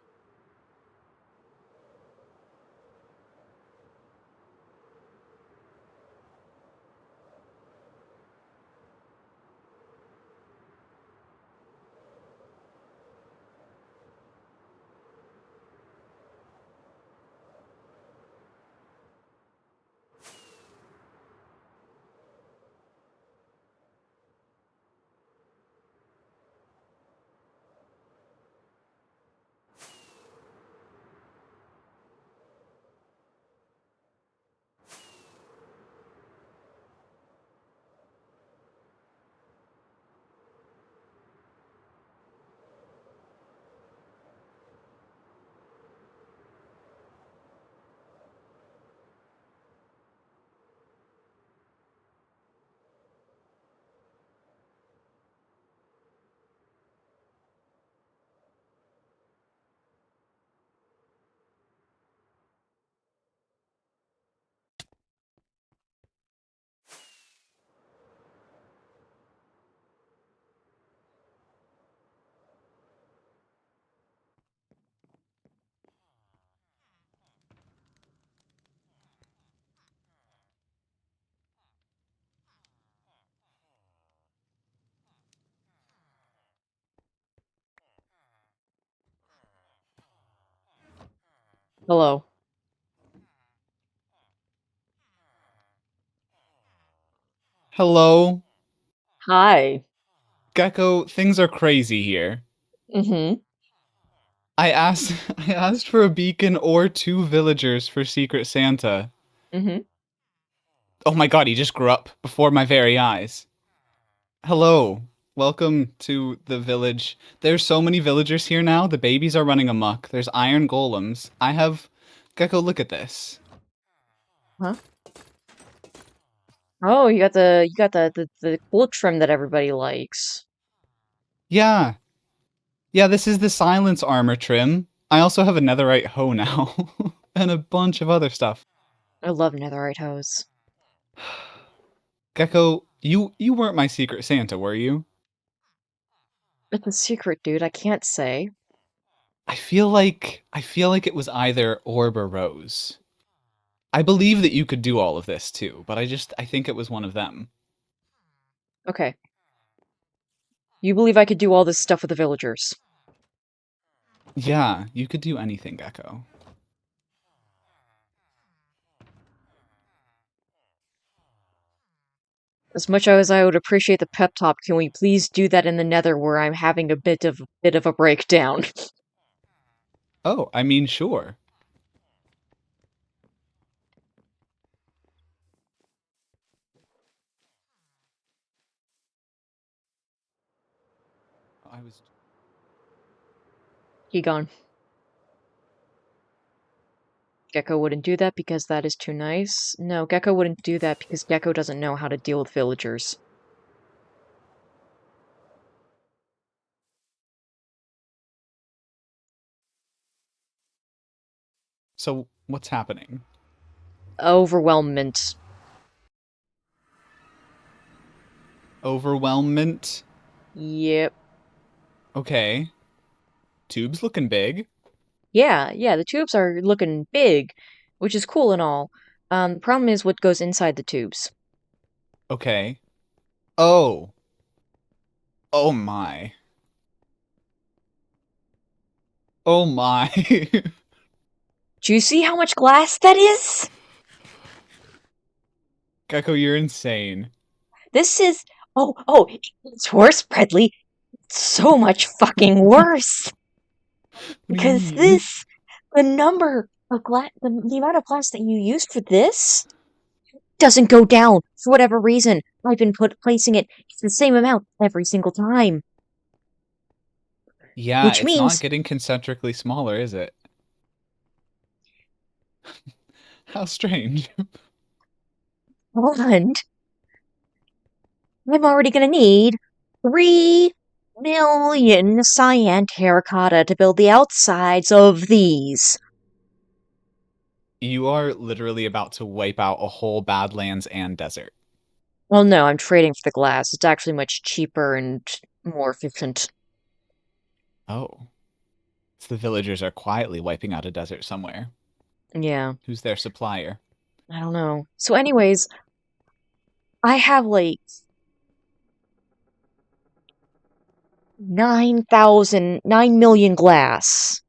Hello. Hello, Hi. Gecko. Things are crazy here. Mm-hmm. I asked for a beacon or two villagers for Secret Santa. Mm-hmm. Oh my god, he just grew up before my very eyes. Hello. Welcome to the village. There's so many villagers here now. The babies are running amok. There's iron golems. I have Gecko, look at this. Huh? Oh, you got the cool trim that everybody likes. Yeah. Yeah, this is the silence armor trim. I also have a netherite hoe now and a bunch of other stuff. I love netherite hose. Gecko, you weren't my Secret Santa, were you? It's a secret, dude. I can't say. I feel like it was either Orb or Rose. I believe that you could do all of this too, but I think it was one of them. Okay. You believe I could do all this stuff with the villagers? Yeah, you could do anything, Gecko. As much as I would appreciate the pep talk, can we please do that in the Nether where I'm having a bit of a breakdown? Oh, I mean, sure. I was He gone. Gecko wouldn't do that because that is too nice. No, Gecko wouldn't do that because Gecko doesn't know how to deal with villagers. So, what's happening? Overwhelmment. Overwhelmment? Yep. Okay. Tube's looking big. Yeah, the tubes are looking big, which is cool and all. The problem is what goes inside the tubes. Okay. Oh. Oh my. Oh my. Do you see how much glass that is? Gecko, you're insane. This is... Oh, it's worse, Bradley. It's so much fucking worse. What do you Because mean? the number of glass, the amount of glass that you used for this doesn't go down for whatever reason. I've been placing it, it's the same amount every single time. Yeah, Which it's not means, getting concentrically smaller, is it? How strange. and I'm already gonna need 3 million cyan terracotta to build the outsides of these. You are literally about to wipe out a whole Badlands and desert. Well, no, I'm trading for the glass. It's actually much cheaper and more efficient. Oh. So the villagers are quietly wiping out a desert somewhere. Yeah, Who's their supplier? I don't know. So anyways, I have like 9 million glass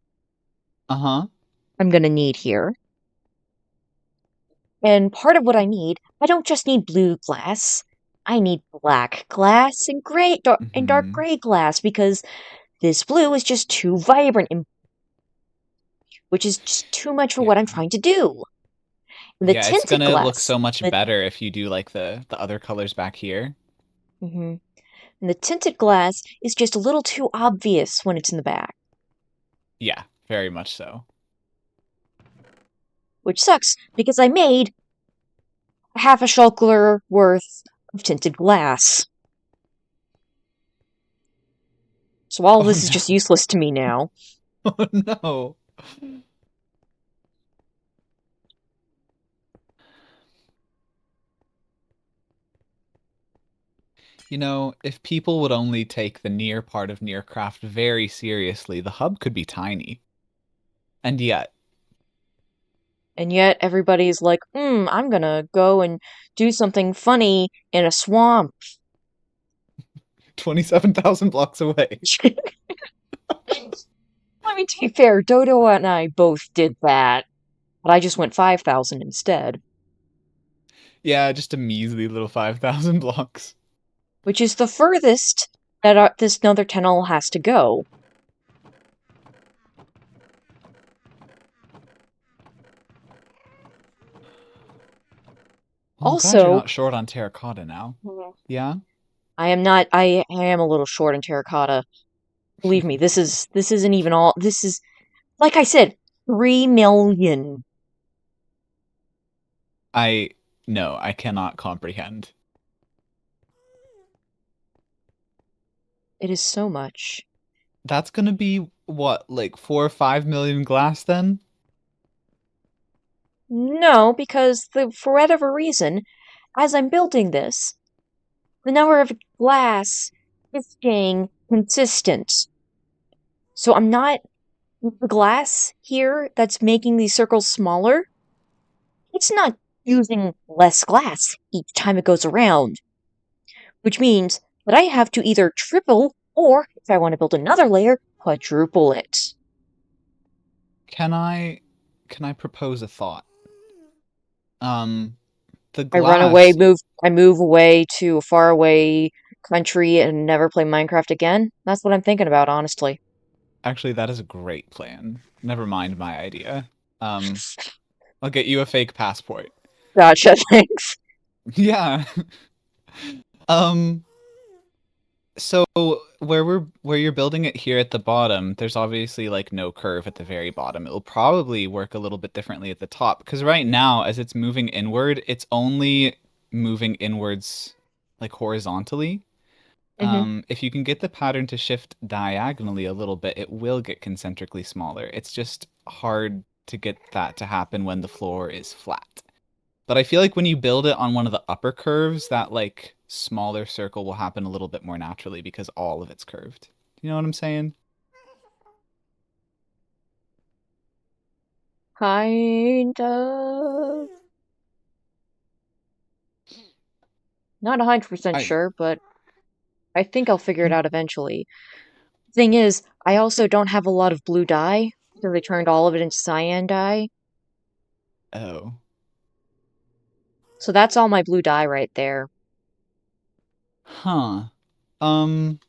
Uh-huh. I'm gonna need here. And part of what I need, I don't just need blue glass. I need black glass and dark Mm-hmm. gray glass because this blue is just too vibrant, which is just too much for what I'm Yeah. trying to do. The Yeah, it's tinted gonna look glass, so much the better if you do like the other colors back here. mhm. And the tinted glass is just a little too obvious when it's in the back, Yeah, very much so. which sucks because I made half a shulker worth of tinted glass. So all Oh this is just no. useless to me now. Oh no. You know, if people would only take the near part of Nearcraft very seriously, the hub could be tiny. And yet, And yet everybody's like, I'm gonna go and do something funny in a swamp. 27,000 blocks away. I mean, to be fair, Dodo and I both did that, but I just went 5,000 instead, Yeah, just a measly little 5,000 blocks. which is the furthest that this Nether tunnel has to go. Well, I'm glad you're Also, not short on terracotta now. Mhm. Yeah? I am not. I am a little short in terracotta. Believe me, this isn't even all. This is, like I said, 3 million. I no, I cannot comprehend. It is so much. That's gonna be what, like 4 or 5 million glass then? No, because for whatever reason, as I'm building this, the number of glass is staying consistent. So I'm not the glass here that's making these circles smaller. It's not using less glass each time it goes around, which means that I have to either triple Or, if I want to build another layer, quadruple it. Can I propose a thought? Um, the I run away, glass. I move away to a faraway country and never play Minecraft again. That's what I'm thinking about, honestly. Actually, that is a great plan. Never mind my idea. Um, I'll get you a fake passport. Gotcha, thanks. Yeah. Um, so where you're building it here at the bottom, there's obviously like no curve at the very bottom. It'll probably work a little bit differently at the top because right now, as it's moving inward, it's only moving inwards like horizontally. Hmm. If you can get the pattern to shift diagonally a little bit, it will get concentrically smaller. It's just hard to get that to happen when the floor is flat. But I feel like when you build it on one of the upper curves, that like smaller circle will happen a little bit more naturally because all of it's curved. You know what I'm saying? Kind of. Not 100% I sure, but I think I'll figure it out eventually. Thing is, I also don't have a lot of blue dye, so they turned all of it into cyan dye. oh. So that's all my blue dye right there. Huh. Um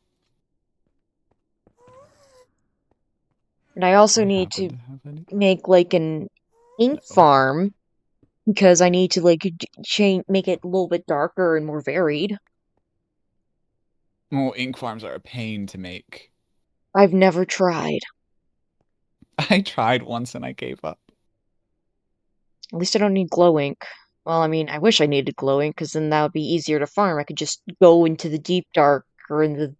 And I also I need happen to to have any. make like an ink No. farm because I need to like change, make it a little bit darker and more varied. Well, ink farms are a pain to make. I've never tried. I tried once and I gave up. At least I don't need glow ink. Well, I mean, I wish I needed glow ink because then that would be easier to farm. I could just go into the deep dark or in the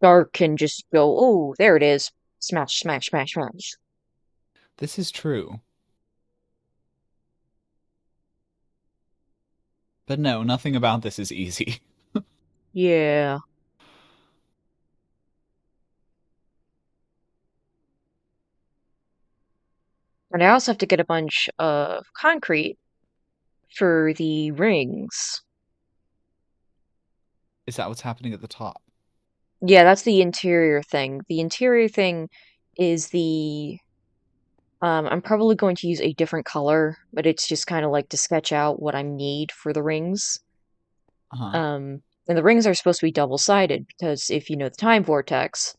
dark and just go, oh, there it is. Smash, smash, smash, smash. This is true. But no, nothing about this is easy. Yeah. And I also have to get a bunch of concrete for the rings. Is that what's happening at the top? Yeah, that's the interior thing. The interior thing is the I'm probably going to use a different color, but it's just kind of like to sketch out what I need for the rings. Uh-huh. And the rings are supposed to be double-sided because if you know the time vortex,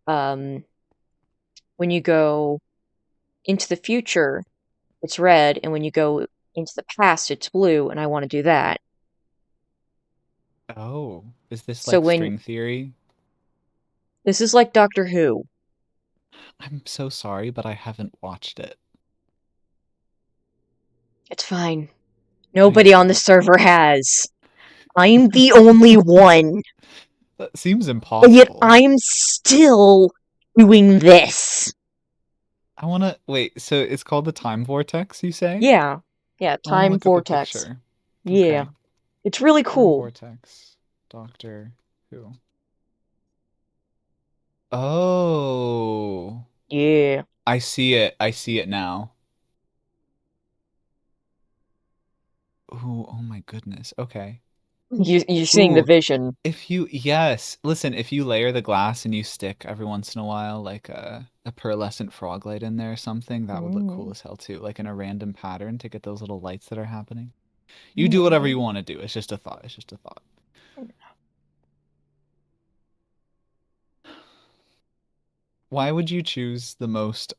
um, when you go into the future, it's red, and when you go into the past, it's blue, and I want to do that. Oh, is this So like when string theory? this is like Doctor Who, I'm so sorry, but I haven't watched it. it's fine. Thank Nobody on the you. server has. I'm the only one, That seems and yet impossible. I'm still doing this. I wanna wait, so it's called the time vortex, you say? Yeah, yeah, I wanna time look at the vortex. picture. Yeah, Okay. it's really Time cool. vortex. Doctor Who. Oh. Yeah, I see it. I see it now. Ooh, oh my goodness. Okay. you're seeing the Ooh, vision. if you, yes, listen, if you layer the glass and you stick every once in a while like a pearlescent frog light in there or something, that would look cool Mm, as hell too. Like in a random pattern to get those little lights that are happening. You do whatever mm. you want to do. It's just a thought. It's just a thought. Why would you choose the most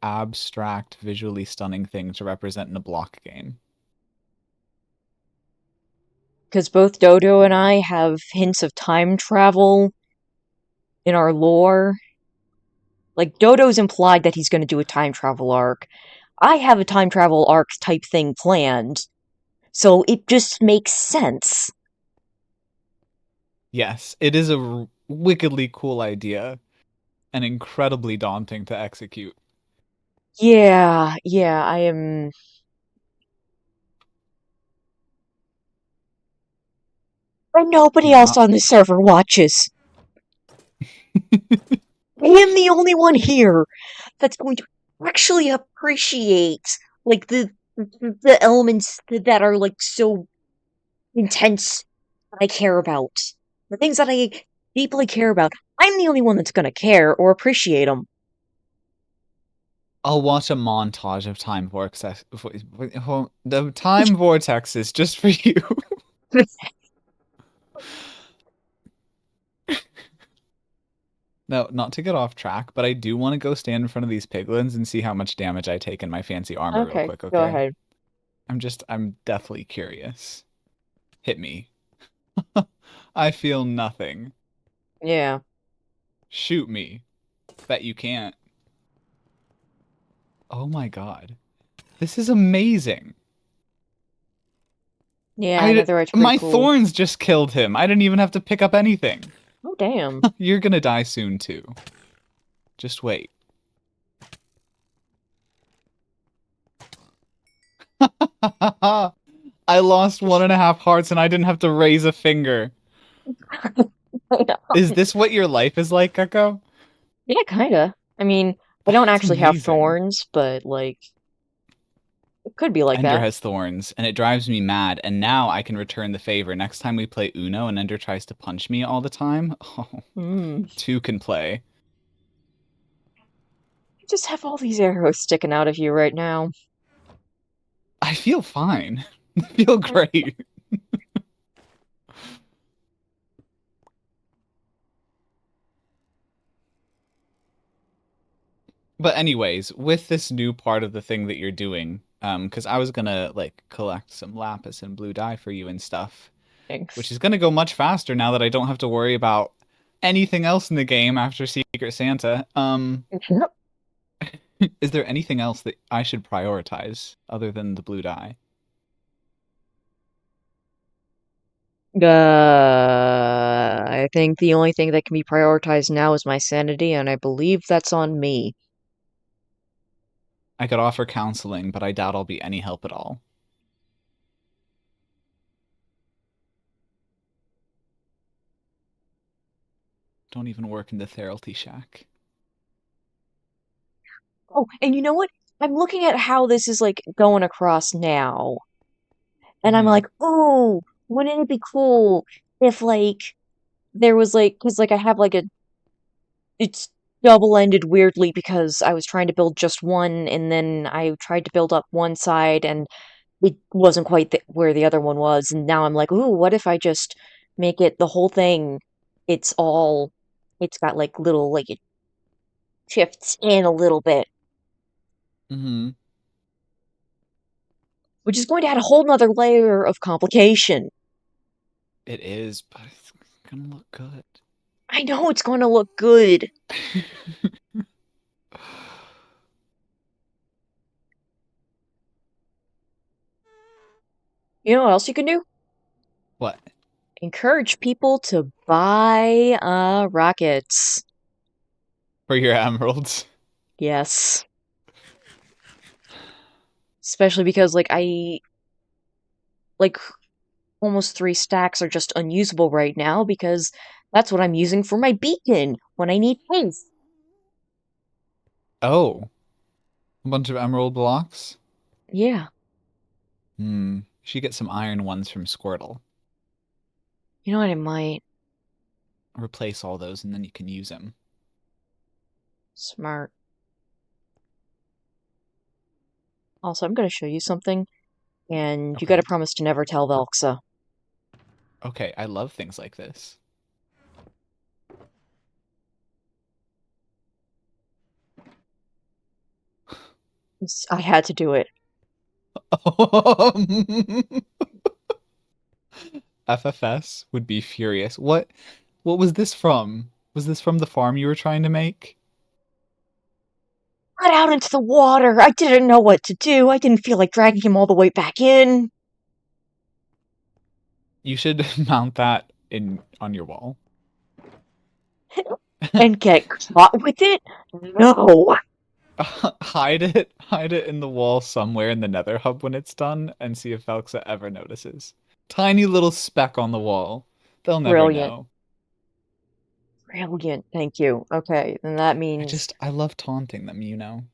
abstract, visually stunning thing to represent in a block game? Because both Dodo and I have hints of time travel in our lore. Like, Dodo's implied that he's going to do a time travel arc. I have a time travel arc type thing planned, so it just makes sense. Yes, it is a wickedly cool idea and incredibly daunting to execute. Yeah, yeah, I am. And nobody Yeah, else not. on the server watches. I am the only one here that's going to actually appreciate like the elements that are like so intense I care about. The things that I deeply care about. I'm the only one that's gonna care or appreciate them. I'll watch a montage of time vortex. The time vortex is just for you. No, not to get off track, but I do want to go stand in front of these piglins and see how much damage I take in my fancy armor real Okay, quick, go okay? ahead. I'm deathly curious. Hit me. I feel nothing. Yeah. Shoot me. Bet you can't. Oh my god. This is amazing. Yeah, netherite's pretty My cool. thorns just killed him. I didn't even have to pick up anything. Oh, damn. You're gonna die soon too. Just wait. I lost 1.5 hearts and I didn't have to raise a finger. I know. Is this what your life is like, Echo? Yeah, kinda. I mean, I don't That's actually have amazing. thorns, but, like, it could be like Ender that. has thorns, and it drives me mad, and now I can return the favor. Next time we play Uno and Ender tries to punch me all the time, oh, Hmm. two can play. You just have all these arrows sticking out of you right now. I feel fine. I feel great. But anyways, with this new part of the thing that you're doing, because I was gonna like collect some lapis and blue dye for you and stuff, which Thanks. is gonna go much faster now that I don't have to worry about anything else in the game after Secret Santa. Yep. Is there anything else that I should prioritize other than the blue dye? I think the only thing that can be prioritized now is my sanity, and I believe that's on me. I could offer counseling, but I doubt I'll be any help at all. Don't even work in the Therapy Shack. Oh, and you know what? I'm looking at how this is like going across now, and I'm Hmm. like, oh, wouldn't it be cool if like there was like, because like I have like a, it's double-ended weirdly because I was trying to build just one, and then I tried to build up one side, and it wasn't quite where the other one was, and now I'm like, ooh, what if I just make it the whole thing? It's all, it's got like little like it shifts in a little bit, Hmm. which is going to add a whole nother layer of complication. It is, but it's gonna look good. I know it's going to look good. You know what else you can do? What? Encourage people to buy rockets. For your emeralds? Yes. Especially because like I like almost 3 stacks are just unusable right now because that's what I'm using for my beacon when I need haste. Oh, a bunch of emerald blocks? Yeah. Hmm. You should get some iron ones from Squirtle. You know what I might? Replace all those and then you can use them. Smart. Also, I'm going to show you something, and you got to Okay. promise to never tell Velxa. Okay, I love things like this. I had to do it. FFS would be furious. What was this from? Was this from the farm you were trying to make? Got out into the water. I didn't know what to do. I didn't feel like dragging him all the way back in. You should mount that in on your wall. And get caught with it? No. Hide it in the wall somewhere in the Nether hub when it's done, and see if Velxa ever notices. Tiny little speck on the wall. They'll never Brilliant. know. Brilliant. Thank you. Okay, then that means I love taunting them, you know.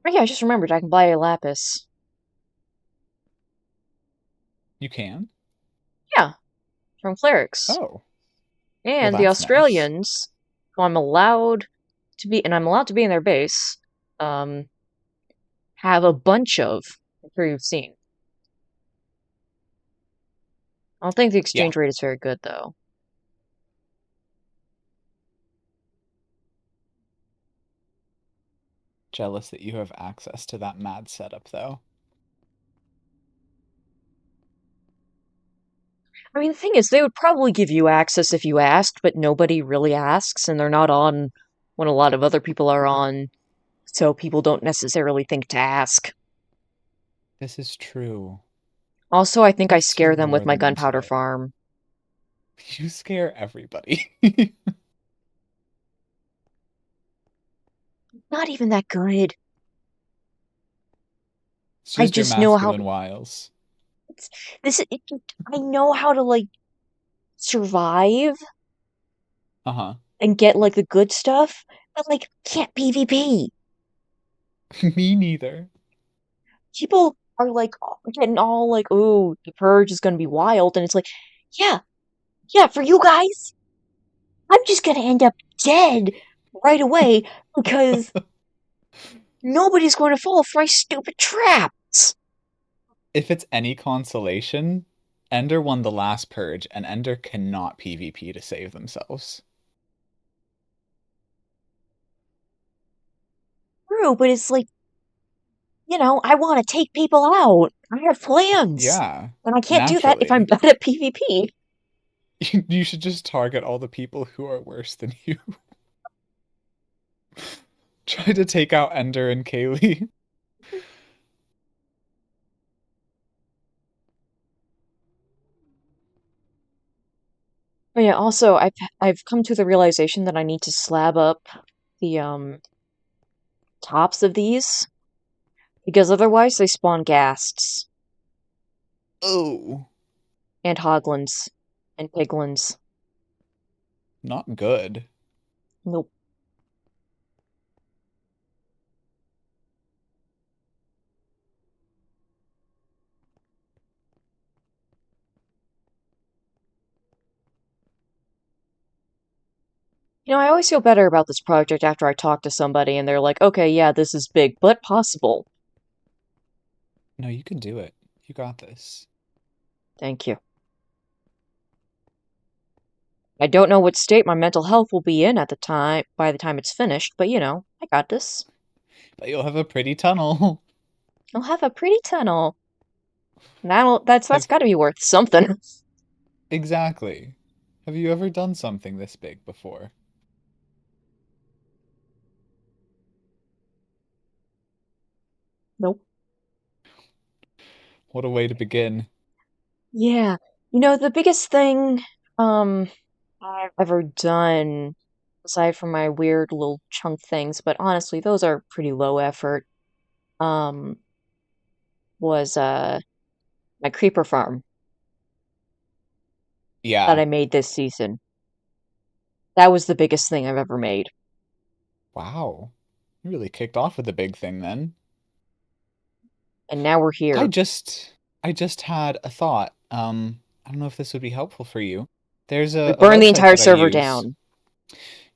Oh yeah, I just remembered I can buy a lapis. You can? Yeah, from clerics. Oh, well, And the that's nice. Australians, who I'm allowed to be, and I'm allowed to be in their base, um, have a bunch of. I'm sure you've seen. I don't think the Yeah, exchange rate is very good though. jealous that you have access to that mad setup, though. I mean, the thing is, they would probably give you access if you asked, but nobody really asks, and they're not on when a lot of other people are on, so people don't necessarily think to ask. This is true. Also, I think I Let's scare them with lure my them into gunpowder it. farm. You scare everybody. Not even that good. It's I just your just know how masculine wiles. it's, I know how to like survive Uh-huh. and get like the good stuff, but like can't PvP. Me neither. People are like getting all like, "Oh, the purge is gonna be wild," and it's like, yeah, yeah, for you guys, I'm just gonna end up dead right away because nobody's going to fall for my stupid traps. If it's any consolation, Ender won the last purge, and Ender cannot PvP to save themselves. True, but it's like, I want to take people out. I have plans, Yeah, and I can't do that if I'm naturally. bad at PvP. You should just target all the people who are worse than you. Try to take out Ender and Kaylee. But yeah, also I've come to the realization that I need to slab up the tops of these because otherwise they spawn ghasts Oh, and hoglins and piglins. not good. Nope. I always feel better about this project after I talk to somebody and they're like, okay, yeah, this is big, but possible. No, you can do it. You got this. Thank you. I don't know what state my mental health will be in at the time by the time it's finished, but I got this. But you'll have a pretty tunnel. I'll have a pretty tunnel. That's Have got to be worth something. exactly. Have you ever done something this big before? Nope. What a way to begin. Yeah. The biggest thing um I've ever done aside from my weird little chunk things, but honestly, those are pretty low effort, um was my creeper farm that Yeah. I made this season. That was the biggest thing I've ever made. Wow. You really kicked off with the big thing then. And now we're I here. just I just had a thought. I don't know if this would be helpful for you. There's We a burn the website entire that I server use. down.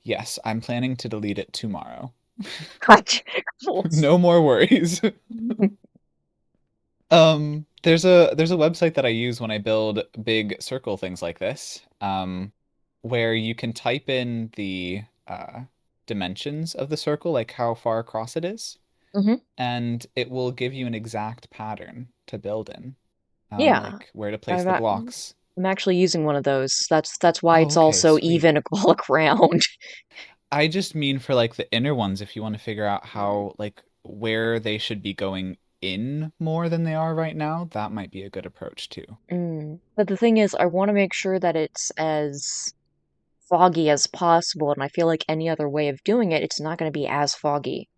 Yes, I'm planning to delete it tomorrow. God. Cool. No more worries. There's a website that I use when I build big circle things like this, where you can type in the dimensions of the circle, like how far across it is, Hmm. and it will give you an exact pattern to build in, Yeah. like where to place I'm the not, blocks. I'm actually using one of those. That's why Oh, it's all okay, so sweet. even all around. I just mean for like the inner ones, if you want to figure out how, like, where they should be going in more than they are right now, that might be a good approach too. But the thing is, I want to make sure that it's as foggy as possible, and I feel like any other way of doing it, it's not going to be as foggy.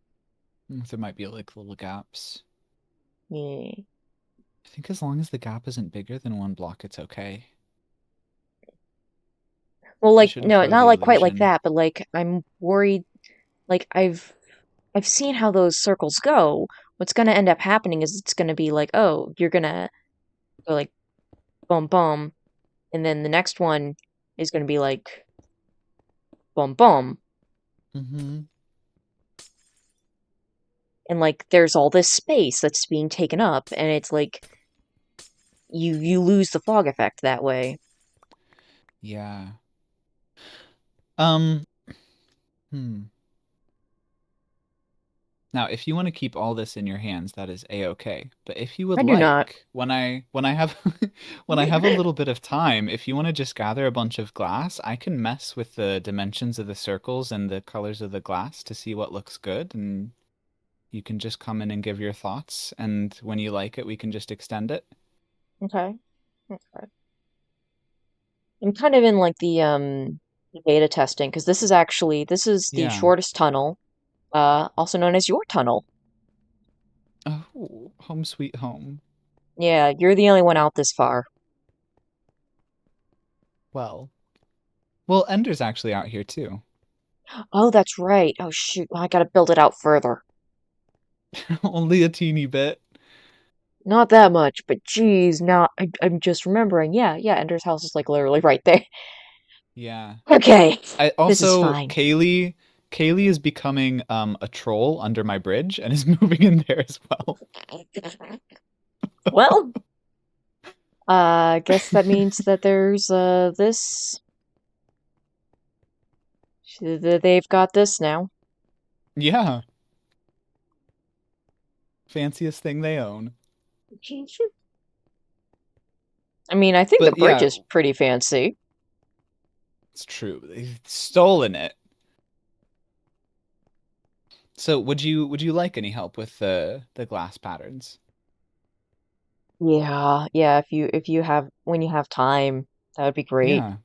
There might be like little gaps. Yeah. I think as long as the gap isn't bigger than one block, it's okay. Well, It like, shouldn't no, throw not the like quite like illusion. that, but like I'm worried. Like I've I've seen how those circles go. What's gonna end up happening is it's gonna be like, oh, you're gonna go like boom boom, and then the next one is gonna be like boom boom, Mm-hmm. and like there's all this space that's being taken up, and it's like you lose the fog effect that way. Yeah. Um, hmm. Now, if you want to keep all this in your hands, that is a-okay. But if you would I do not. like, when I have when I have a little bit of time, if you want to just gather a bunch of glass, I can mess with the dimensions of the circles and the colors of the glass to see what looks good, and you can just come in and give your thoughts, and when you like it, we can just extend it. Okay. Okay. I'm kind of in like the beta testing because this is the Yeah. shortest tunnel, also known as your tunnel. Oh, home sweet home. Yeah, you're the only one out this far. Well, well, Ender's actually out here too. Oh, that's right. Oh shoot, well, I gotta build it out further. Only a teeny bit. Not that much, but geez, now I'm just remembering. Yeah, yeah, Ender's house is like literally right there. Yeah. Okay, I this is also fine. Kaylee is becoming a troll under my bridge and is moving in there as well. Well, I guess that means that there's this. They've got this now. Yeah, fanciest thing they own. I mean, I think the But bridge yeah, is pretty fancy. it's true. They've stolen it. So would you like any help with the glass patterns? Yeah, yeah, if you have when you have time, that would be great. Yeah.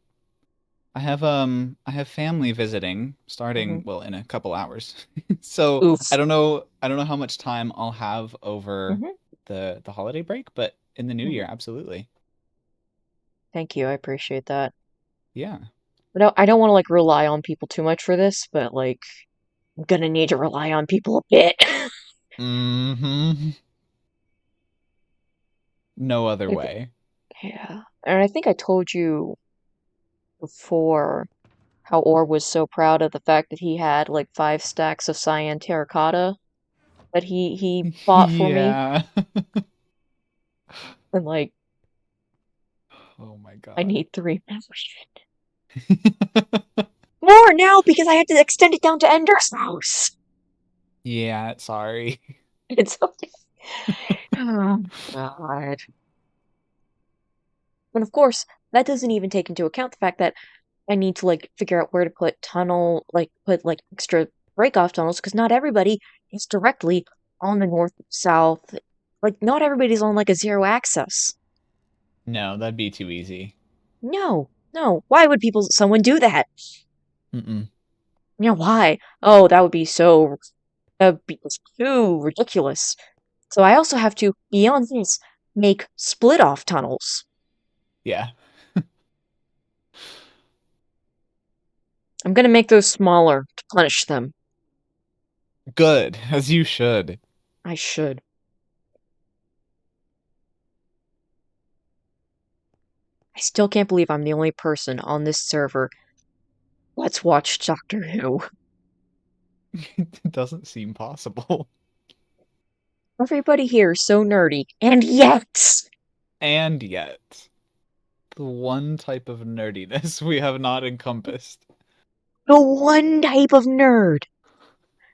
I have family visiting starting, Hmm. well, in a couple hours. So Oof. I don't know how much time I'll have over Hmm. the holiday break, but in the new Hmm. year, absolutely. Thank you, I appreciate that. Yeah. But no, I don't want to like rely on people too much for this, but like I'm gonna need to rely on people a bit. Hmm. No other If- way. yeah, and I think I told you before how Orr was so proud of the fact that he had like 5 stacks of cyan terracotta that he bought for me, Yeah. and like Oh my I God. need 3 more. More now because I had to extend it down to Ender's house. Yeah, sorry. It's okay. Oh, God. And of course, that doesn't even take into account the fact that I need to like figure out where to put like extra break off tunnels because not everybody is directly on the north south. Like, not everybody's on like a zero access. No, that'd be too easy. No, no. Why would someone do that? Mm-mm. You know, why? Oh, that would be just too ridiculous. So I also have to, beyond this, make split off tunnels. Yeah. I'm gonna make those smaller to punish them. Good, as you should. I should. I still can't believe I'm the only person on this server that's watched Doctor Who. It doesn't seem possible. Everybody here is so nerdy, and yet And yet, the one type of nerdiness we have not encompassed. the one type of nerd.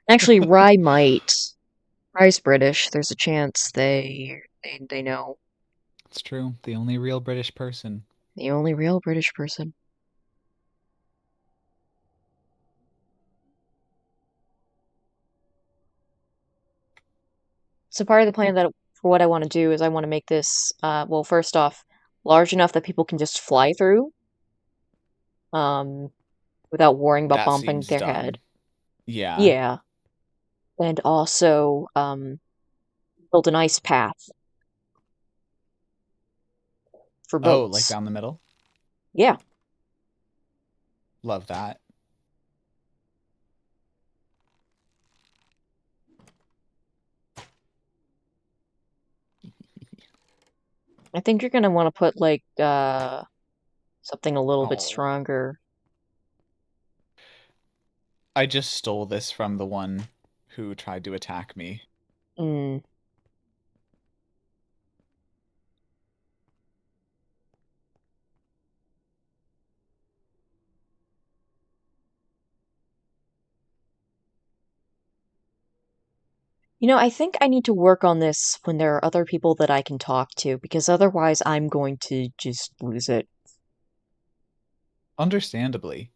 Actually, Rye might. Rye's British. There's a chance they know. It's true. The only real British person. The only real British person. So part of the plan that for what I want to do is I want to make this well, first off, large enough that people can just fly through, um, without worrying about That bumping seems their head. dumb. Yeah. Yeah. And also build an ice path for Oh, like boats. down the middle? Yeah. Love that. I think you're gonna want to put like something a little bit Oh, stronger. I just stole this from the one who tried to attack me. Mm. You know, I think I need to work on this when there are other people that I can talk to, because otherwise I'm going to just lose it. Understandably.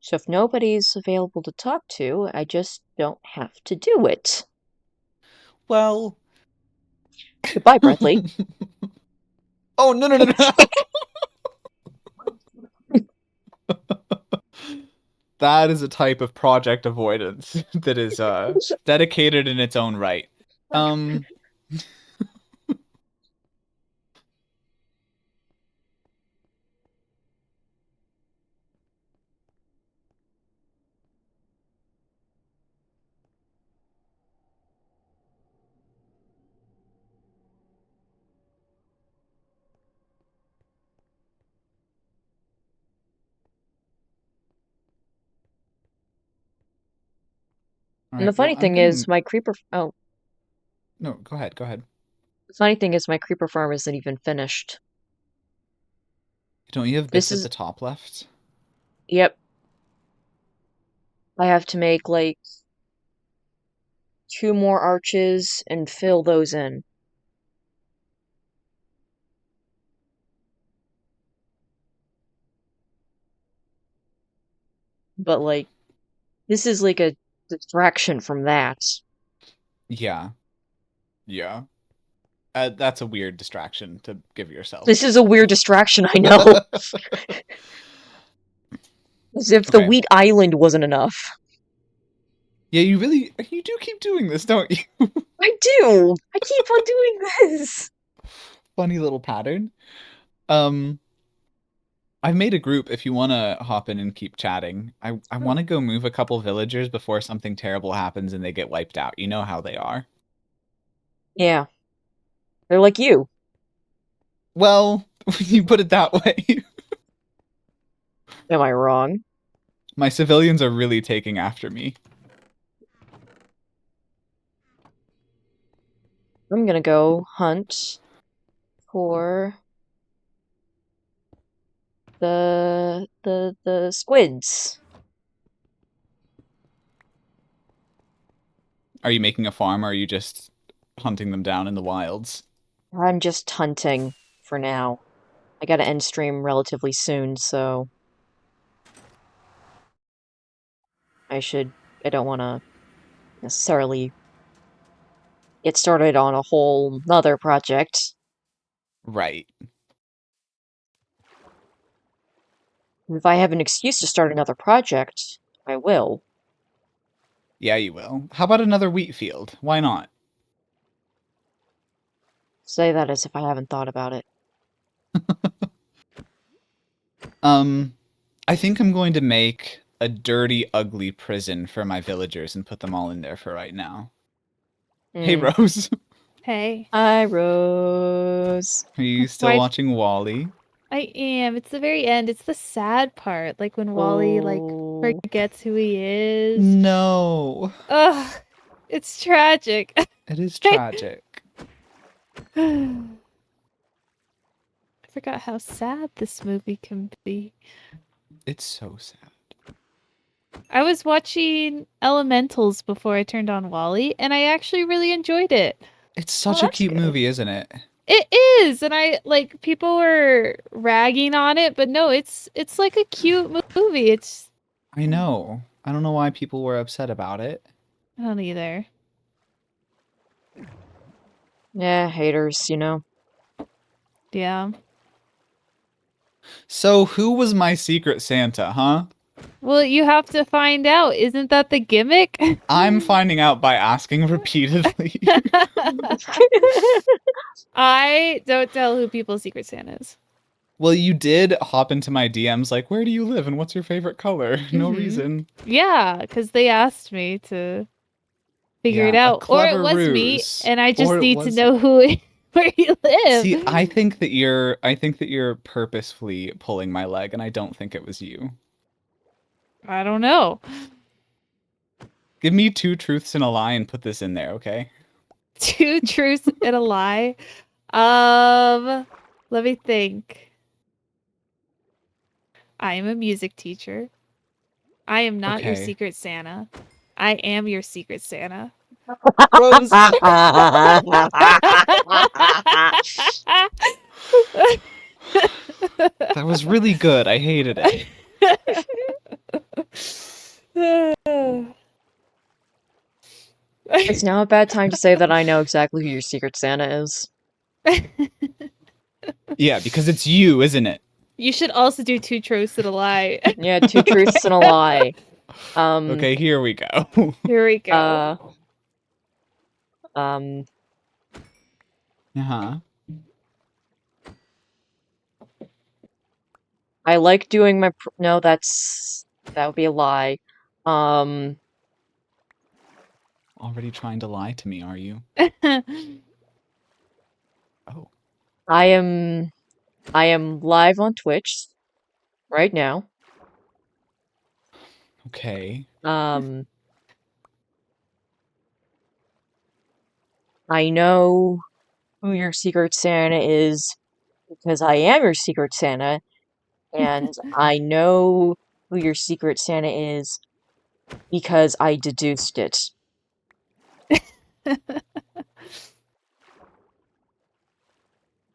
So if nobody's available to talk to, I just don't have to do it. Well, Goodbye, Breathley. oh no no no no! That is a type of project avoidance that is dedicated in its own right. Um, all And the right. Well, funny I'm thing gonna is, my creeper. Oh, no. Go ahead. Go ahead. the funny thing is, my creeper farm isn't even finished. Don't you have This bits at the is. top left? Yep. I have to make like 2 more arches and fill those in. But like, this is like a distraction from that. Yeah. Yeah. That's a weird distraction to give yourself. This is a weird distraction, I know. As if the Okay. wheat island wasn't enough. Yeah, you do keep doing this, don't you? I do! I keep on doing this! Funny little pattern. Um, I've made a group if you want to hop in and keep chatting. I want to go move a couple villagers before something terrible happens and they get wiped out. You know how they are. Yeah, they're like you. Well, when you put it that way. Am I wrong? My civilians are really taking after me. I'm gonna go hunt for the squids. Are you making a farm or are you just hunting them down in the wilds? I'm just hunting for now. I gotta end stream relatively soon, so I don't wanna necessarily get started on a whole nother project. Right. If I have an excuse to start another project, I will. Yeah, you will. How about another wheat field? Why not? Say that as if I haven't thought about it. Um, I think I'm going to make a dirty, ugly prison for my villagers and put them all in there for right now. Hey, Hmm. Rose. Hey, Hi, Rose. Are you still why watching Wally? I am. It's the very end. It's the sad part, like when Wally Oh, forgets who he is. No. Ugh, it's tragic. It is tragic. I forgot how sad this movie can be. It's so sad. I was watching Elementals before I turned on Wally, and I actually really enjoyed it. It's oh, such a that's cute good. movie, isn't it? It is, and I like people were ragging on it, but no, it's like a cute movie. It's I know. I don't know why people were upset about it. I don't either. Yeah, haters, you know. Yeah. So, who was my secret Santa, huh? Well, you have to find out. Isn't that the gimmick? I'm finding out by asking repeatedly. I don't tell who people's Secret Santa is. Well, you did hop into my DMs like, where do you live and what's your favorite color? No Hmm. reason. Yeah, because they asked me to figure it Yeah, a out. Or it clever was me, ruse. and I Or just it need to was know who it where you live. See, I think that you're purposefully pulling my leg, and I don't think it was you. I don't know. Give me 2 truths and a lie and put this in there, okay? 2 truths and a lie. Let me think. I am a music teacher. I am not your Okay. secret Santa. I am your secret Santa. Rose. That was really good. I hated it. It's now a bad time to say that I know exactly who your secret Santa is. Yeah, because it's you, isn't it? You should also do 2 truths and a lie. Yeah, 2 truths and a lie. Okay, here we go. Here we go. Um, Uh-huh. I like doing my no, that would be a lie. Already trying to lie to me, are you? Oh. I am live on Twitch right now. Okay. I know who your secret Santa is because I am your secret Santa, and I know who your secret Santa is because I deduced it.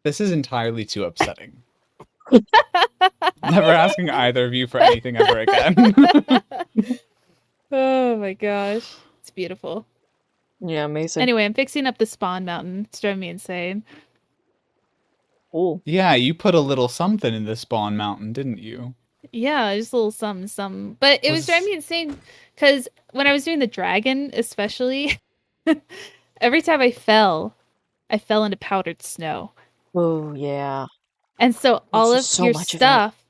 This is entirely too upsetting. Never asking either of you for anything ever again. Oh my gosh. It's beautiful. Yeah, amazing. Anyway, I'm fixing up the spawn mountain. It's driving me insane. Cool. Yeah, you put a little something in the spawn mountain, didn't you? Yeah, just a little something. But it was driving me insane because when I was doing the dragon, especially, every time I fell into powdered snow. Oh, yeah. And so all There's of just so your much of it. stuff,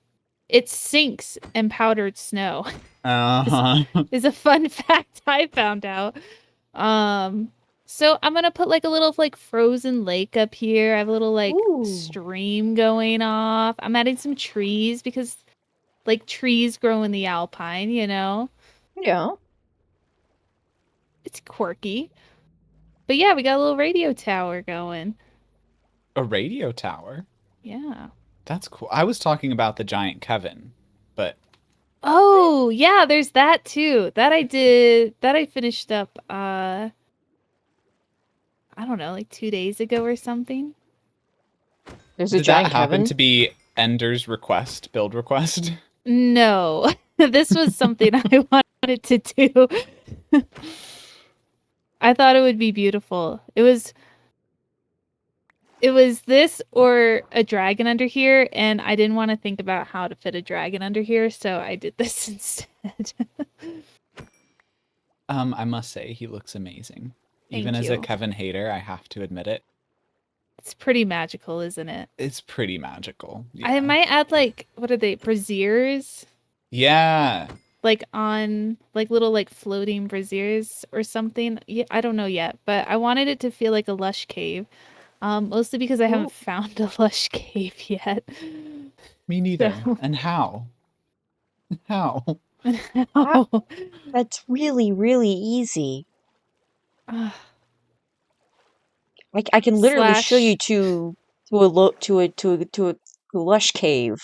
it sinks in powdered snow. Uh-huh. Is a fun fact I found out. So I'm gonna put like a little like frozen lake up here. I have a little like Ooh. stream going off. I'm adding some trees because like trees grow in the alpine, you know? Yeah. It's quirky. But yeah, we got a little radio tower going. A radio tower? Yeah. That's cool. I was talking about the giant Kevin, but Oh, yeah, there's that too. That I did, that I finished up I don't know, like 2 days ago or something. There's a did giant that happen Kevin. to be Ender's request, build request? No. This was something I wanted to do. I thought it would be beautiful. It was this or a dragon under here, and I didn't want to think about how to fit a dragon under here, so I did this instead. I must say he looks amazing. Even Thank as a you. Kevin hater, I have to admit it. It's pretty magical, isn't it? It's pretty magical. I Yeah. might add like, what are they, braziers? Yeah. Like on like little like floating braziers or something. Yeah, I don't know yet, but I wanted it to feel like a lush cave. Mostly because I Ooh. haven't found a lush cave yet. Me neither. So- And how? How? That's really, really easy. Ah, I can literally show you slash to a lush cave.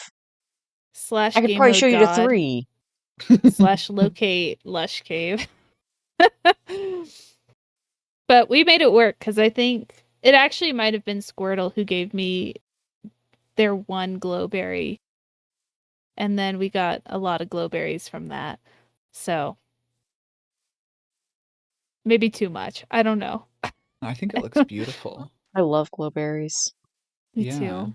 slash I could game probably show mode you to god 3. slash locate lush cave. But we made it work because I think it actually might have been Squirtle who gave me their one glowberry. And then we got a lot of glowberries from that. So maybe too much. I don't know. I think it looks beautiful. I love glowberries. Me Yeah. too.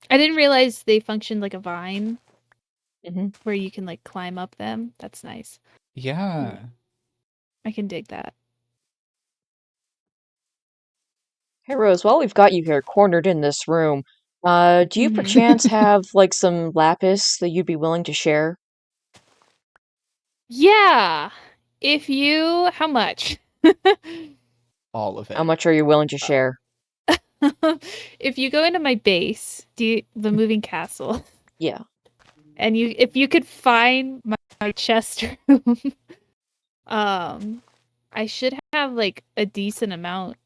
I didn't realize they functioned like a vine where you can like climb up them. That's nice. Yeah. I can dig that. Hey Rose, while we've got you here cornered in this room, do you Mhm. perchance have like some lapis that you'd be willing to share? Yeah. If you, how much? All of it. How much are you willing to share? If you go into my base, the moving castle, Yeah. and if you could find my chest room, I should have like a decent amount.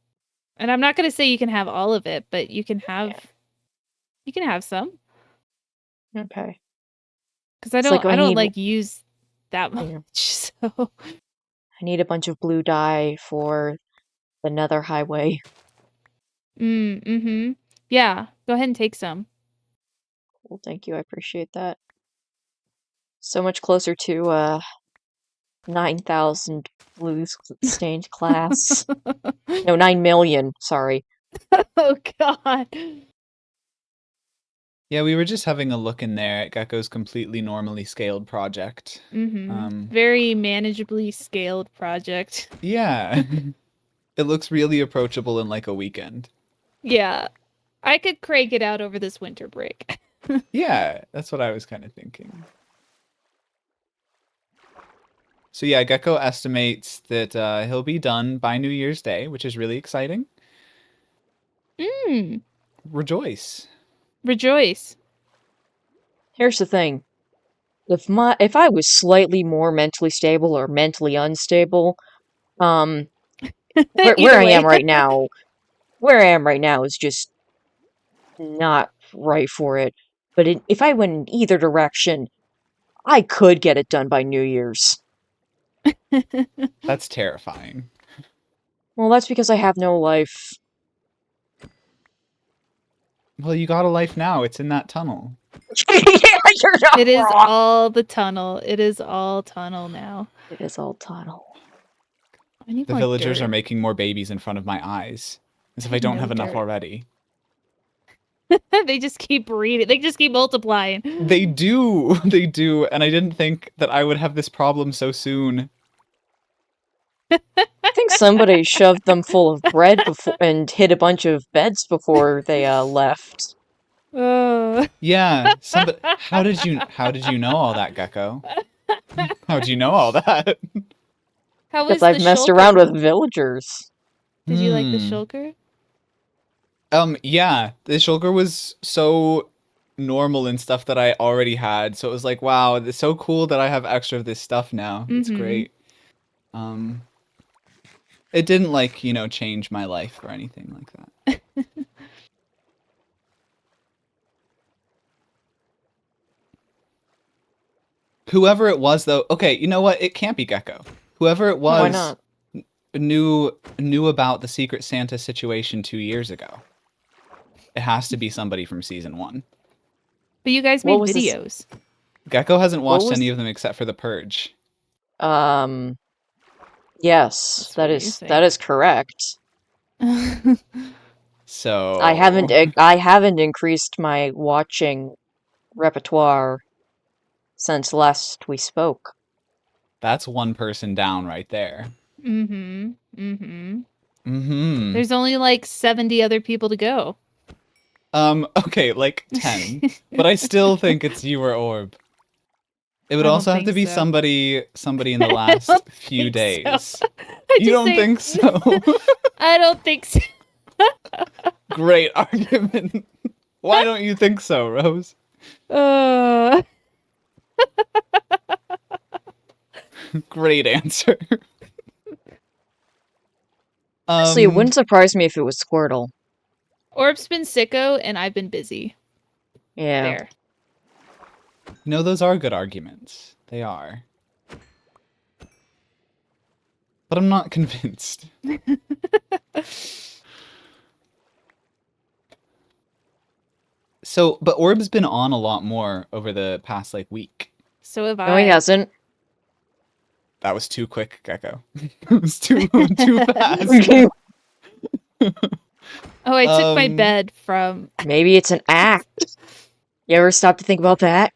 And I'm not gonna say you can have all of it, but you can have some. Okay. Because I It's like don't I I don't need like use that much. yeah, So I need a bunch of blue dye for the Nether Highway. mm-hmm. Yeah, go ahead and take some. Well, thank you. I appreciate that. So much closer to 9,000 blue stained class. No, 9 million. Sorry. Oh god. Yeah, we were just having a look in there at Gecko's completely normally scaled project. Very manageably scaled project. Yeah. It looks really approachable in like a weekend. Yeah. I could crank it out over this winter break. Yeah, that's what I was kind of thinking. So yeah, Gecko estimates that he'll be done by New Year's Day, which is really exciting. Mm. Rejoice. Rejoice. Here's the thing. If I was slightly more mentally stable or mentally unstable, where Either I way. am right now, where I am right now is just not right for it. But if I went in either direction, I could get it done by New Year's. That's terrifying. Well, that's because I have no life. Well, you got a life now. It's in that tunnel. Yeah, you're not It is wrong. all the tunnel. It is all tunnel now. It is all tunnel. I need The more villagers dirt. are making more babies in front of my eyes. As if I don't No have enough dirt. already. They just keep breeding. They just keep multiplying. They do. They do. And I didn't think that I would have this problem so soon. I think somebody shoved them full of bread before and hit a bunch of beds before they left. Oh. Yeah, somebody how did you know all that, Gecko? How did you know all that? How Because was the I've messed around shulker? with villagers. Did you like the shulker? Yeah, the shulker was so normal and stuff that I already had, so it was like, wow, it's so cool that I have extra of this stuff now. It's great. Um, it didn't like, change my life or anything like that. Whoever it was though, okay, you know what? It can't be Gecko. Whoever it Why was not? knew about the Secret Santa situation 2 years ago. It has to be somebody from season 1. But you guys What made was this? videos. Gecko hasn't What watched was? any of them except for The Purge. Yes, That's what you that is think. correct. So I haven't increased my watching repertoire since last we spoke. that's one person down right there. Mm-hmm. Mm-hmm. Mm-hmm. There's only like 70 other people to go. Okay, like 10. But I still think it's you or Orb. It would I also don't have to think be so. somebody in the I last don't few think days. so. I You just don't say- think so? I don't think so. Great argument. Why don't you think so, Rose? Great answer. Honestly, it wouldn't surprise me if it was Squirtle. Orb's been sicko and I've been busy. Yeah. There. No, those are good arguments. They are. But I'm not convinced. So, but Orb's been on a lot more over the past, week. So have No, he I. hasn't. That was too quick, Gecko. It was too fast. Oh, I took my bed from... Maybe it's an act. You ever stop to think about that?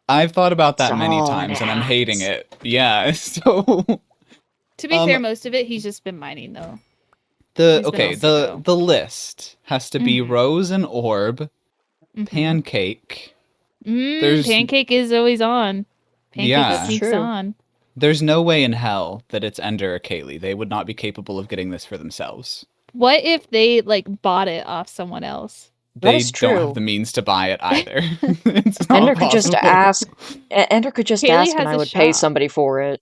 I've thought about that It's many all times, and I'm an hating act. it. Yeah, so... To be fair, most of it, he's just been mining, though. The list has to be Mhm. Rose and Orb, Mhm. Pancake. There's Pancake is always on. Pancake Yeah. That's sneaks true. on. There's no way in hell that it's Ender or Kaylee. They would not be capable of getting this for themselves. What if they like bought it off someone else? That They is don't have true. the means to buy it either. It's not Ender could just possible. ask. Ender could just Kaylee ask, and has I a would pay shop. somebody for it.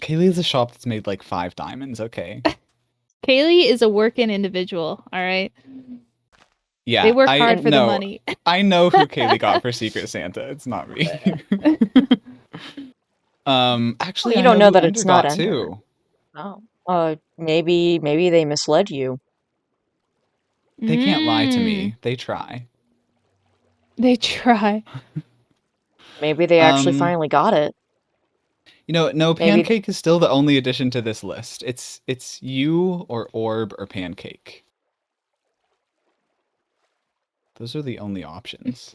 Kaylee is a shop that's made like 5 diamonds, okay? Kaylee is a working individual, all right? They Yeah, work I hard And for the no. money. I know who Kaylee got for Secret Santa. It's not me. well, Actually you I don't know know who that Ender it's not got Ender. too. Oh. Maybe they misled you. They can't lie to Mm, me. They try. they try. Maybe they actually Um, finally got it. no, Maybe Pancake is still the only addition to this list. It's you or Orb or Pancake. Those are the only options.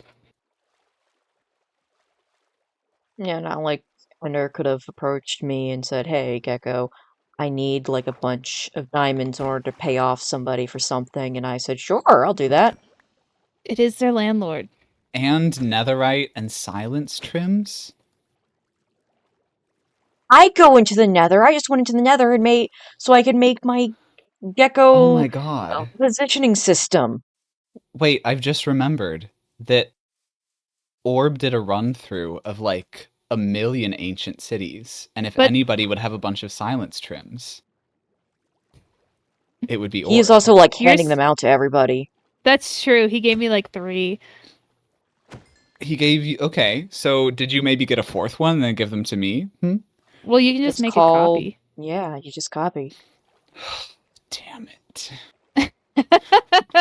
yeah, not like Ender could have approached me and said, "Hey, Gecko, I need like a bunch of diamonds in order to pay off somebody for something," and I said, "Sure, I'll do that." It is their landlord. And netherite and silence trims? I go into the Nether. I just went into the Nether and made so I could make my Oh Gecko my god. positioning system. Wait, I've just remembered that Orb did a run through of like a million ancient cities, and if But anybody would have a bunch of silence trims, it would be He is Orb. also like handing yours them out to everybody. that's true. He gave me like 3. He gave you okay, so did you maybe get a 4th one and then give them to me? Well, you can just It's make a called, copy. yeah, you just copy. Damn it.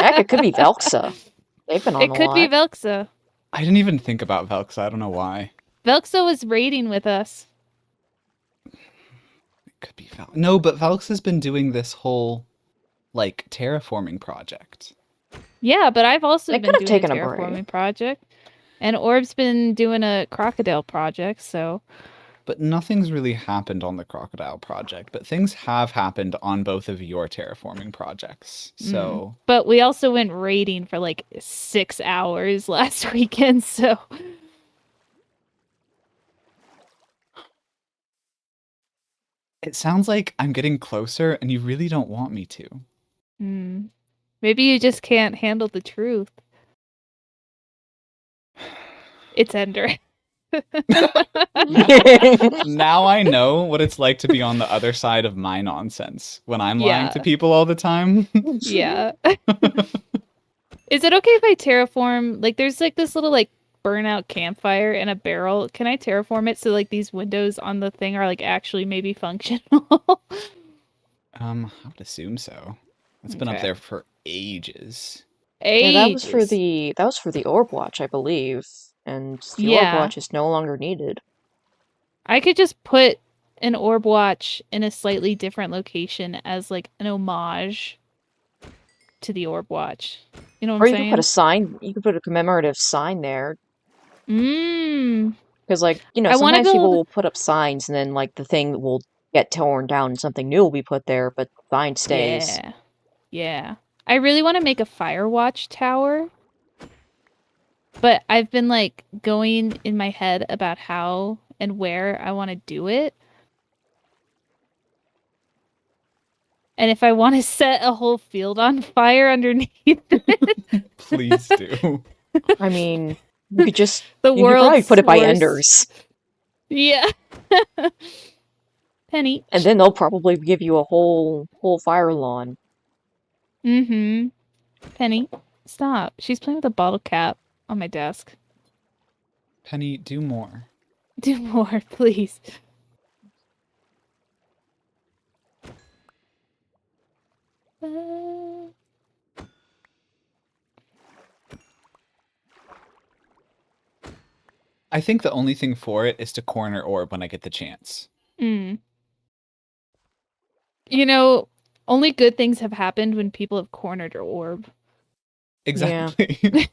Heck, it could be Velxa. They've been on It a could be lot. Velxa. I didn't even think about Velx. I don't know why. Velxa was raiding with us. It could be Velx. No, but Velx has been doing this whole like terraforming project. Yeah, but I've also They could been have doing a taken a break. terraforming project. And Orb's been doing a crocodile project, so But nothing's really happened on the Crocodile project, but things have happened on both of your terraforming projects. So But we also went raiding for like 6 hours last weekend, so it sounds like I'm getting closer and you really don't want me to. mm, maybe you just can't handle the truth. It's Ender. Now I know what it's like to be on the other side of my nonsense when I'm lying to Yeah. people all the time. Yeah. Is it okay if I terraform like there's like this little like burnout campfire in a barrel? Can I terraform it so like these windows on the thing are like actually maybe functional? I would assume so. It's been up Okay. there for ages. Yeah, Ages. that was for the Orb Watch, I believe. And the Orb Yeah. Watch is no longer needed. I could just put an orb watch in a slightly different location as like an homage to the orb watch. You know what I'm Or you could put a saying? sign, you could put a commemorative sign there. Mmm. Because, like, you know, I want to sometimes people build. will put up signs and then, like, the thing will get torn down and something new will be put there, but the sign stays. Yeah. Yeah. I really want to make a fire watch tower, but I've been like going in my head about how and where I want to do it. And if I want to set a whole field on fire underneath it, Please do. I mean, you could just, the you could probably world's put it by worst. Enders. Yeah. Penny. And then they'll probably give you a whole fire lawn. Mm-hmm. Penny, stop. She's playing with a bottle cap on my desk. Penny, do more. Do more, please. Uh, I think the only thing for it is to corner Orb when I get the chance. mm. You know, only good things have happened when people have cornered her orb. Yeah. Exactly.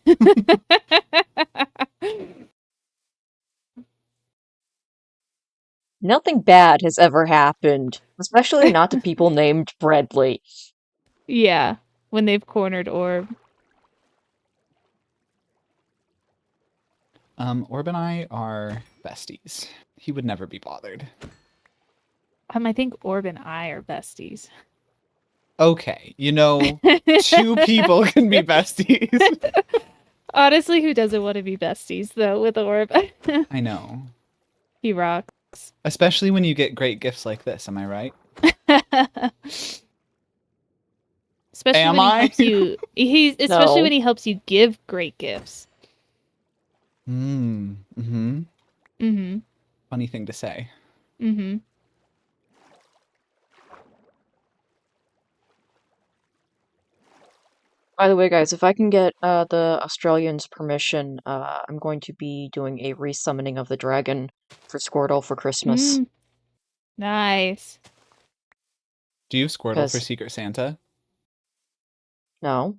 Nothing bad has ever happened, especially not to people named Bradley. Yeah, when they've cornered orb. Orb and I are besties. He would never be bothered. I think Orb and I are besties. Okay, 2 people can be besties. Honestly, who doesn't want to be besties though with Orb? I know. He rocks. Especially when you get great gifts like this, am I right? Especially Am when he I? helps you. Especially when he helps you give great gifts. Mm-hmm. Mm-hmm. Funny thing to say. Mm-hmm. By the way, guys, if I can get the Australians' permission, I'm going to be doing a resummoning of the dragon for Squirtle for Christmas. Nice. Do you have Squirtle for Because, Secret Santa? no,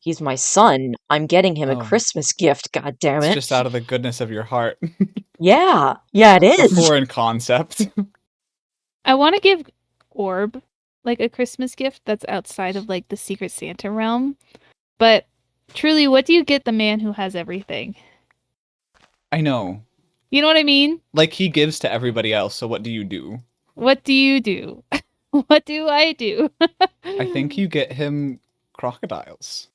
he's my son. I'm getting him a Oh, Christmas gift, god damn it's it. just out of the goodness of your heart. Yeah, it A is. foreign concept. I want to give Orb like a Christmas gift that's outside of like the Secret Santa realm. But truly, what do you get the man who has everything? I know. You know what I mean? Like, he gives to everybody else, so what do you do? What do you do? What do I do? I think you get him crocodiles.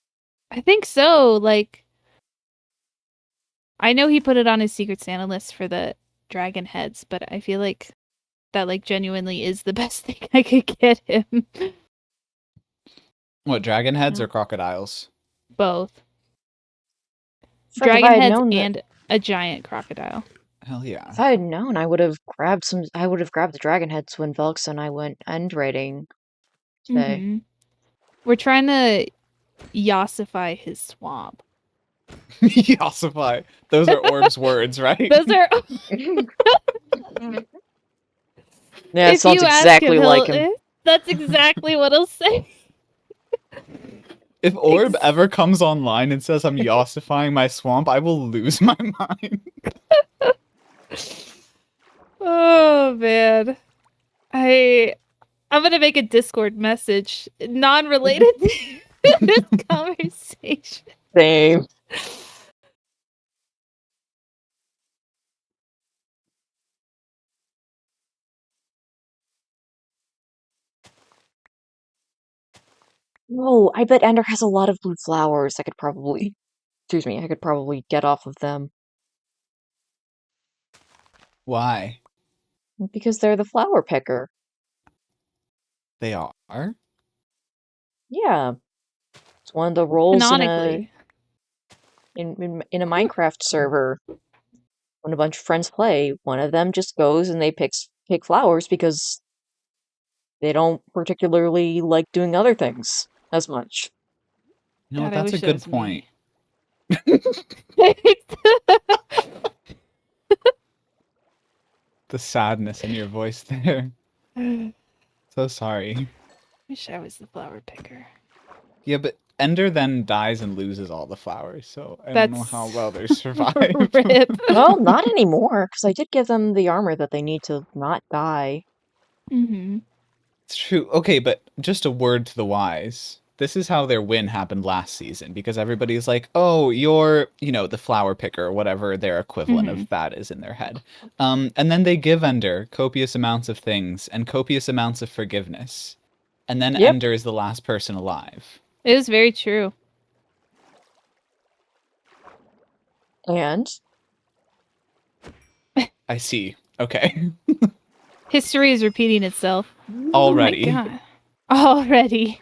I think so. Like, I know he put it on his Secret Santa list for the dragon heads, but I feel like that like genuinely is the best thing I could get him. What, dragon heads Yeah. or crocodiles? Both. Frick, if Dragon I had heads known that, and a giant crocodile. Hell yeah. if I had known, I would have grabbed some. I would have grabbed the dragon heads when Velx and I went end raiding today. Mm-hmm. We're trying to Yossify his swamp. Yossify. Those are Orb's words, right? Those are Yeah, it if sounds you ask him, exactly like him. that's exactly what he'll say. If Orb ever comes online and says I'm yossifying my swamp, I will lose my mind. Oh man. I'm gonna make a Discord message non-related to this conversation. Same. No, I bet Ender has a lot of blue flowers. I could probably, excuse me, I could probably get off of them Why? because they're the flower picker. They are? Yeah, it's one of the roles in a Canonically. in a Minecraft server. When a bunch of friends play, one of them just goes and they pick flowers because they don't particularly like doing other things as much. You know what? God, I That's a wish that good was point. me. The sadness in your voice there. So sorry. Wish I was the flower picker. Yeah, but Ender then dies and loses all the flowers, so I don't know That's how well they survive. rip. Well, not anymore, because I did give them the armor that they need to not die. Mm-hmm. It's true. Okay, but just a word to the wise. This is how their win happened last season because everybody's like, "Oh, you're, the flower picker," or whatever their equivalent Mm-hmm. of that is in their head. And then they give Ender copious amounts of things and copious amounts of forgiveness. And then Yep. Ender is the last person alive. It was very true. And I see. Okay. History is repeating itself. Already. Oh my god. Already.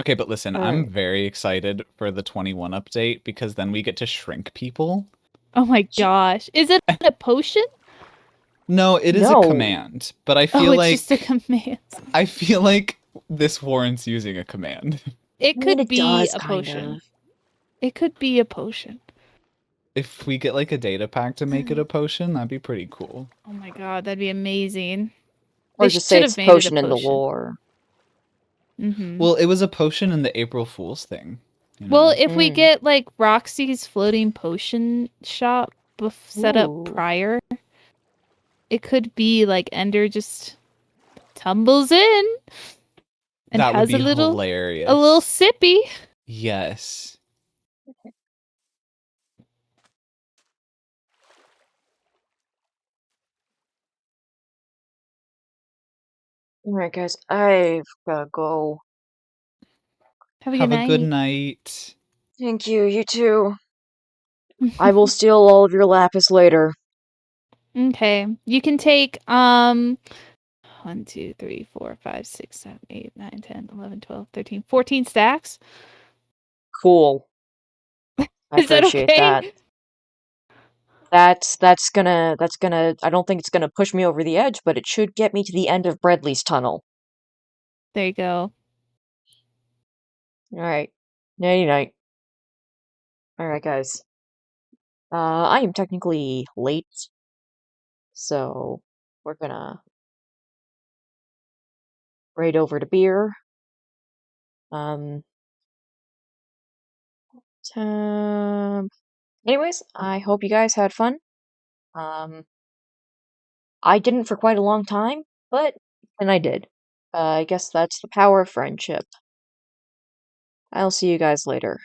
Okay, but listen, I'm Alright. very excited for the 21 update because then we get to shrink people. Oh my gosh. Is it a potion? No, it is a No. command, but I Oh, feel it's like just a command. I feel like this warrants using a command. It I mean, could it be does, a kind potion. of. It could be a potion. If we get like a data pack to make it a potion, that'd be pretty cool. Oh my god, that'd be amazing. Or They just say should it's have made it a potion in the potion. lore. Mm-hmm. Well, it was a potion in the April Fool's thing. Well, if we Mm. get like Roxy's floating potion shop set up Ooh. prior, it could be like Ender just tumbles in and That would has be a little hilarious. sippy. Yes. Alright, guys, I've gotta go. Have a good Have a good night. night. Thank you, you too. I will steal all of your lapis later. Okay. You can take 1, 2, 3, 4, 5, 6, 7, 8, 9, 10, 11, 12, 13, 14 stacks. Cool. I Is that appreciate that. okay? That's gonna I don't think it's gonna push me over the edge, but it should get me to the end of Bradley's tunnel. There you go. Alright. Nighty night. Alright, guys. I am technically late, so we're gonna raid over to beer. Um, anyways, I hope you guys had fun. I didn't for quite a long time, but then I did. I guess that's the power of friendship. I'll see you guys later.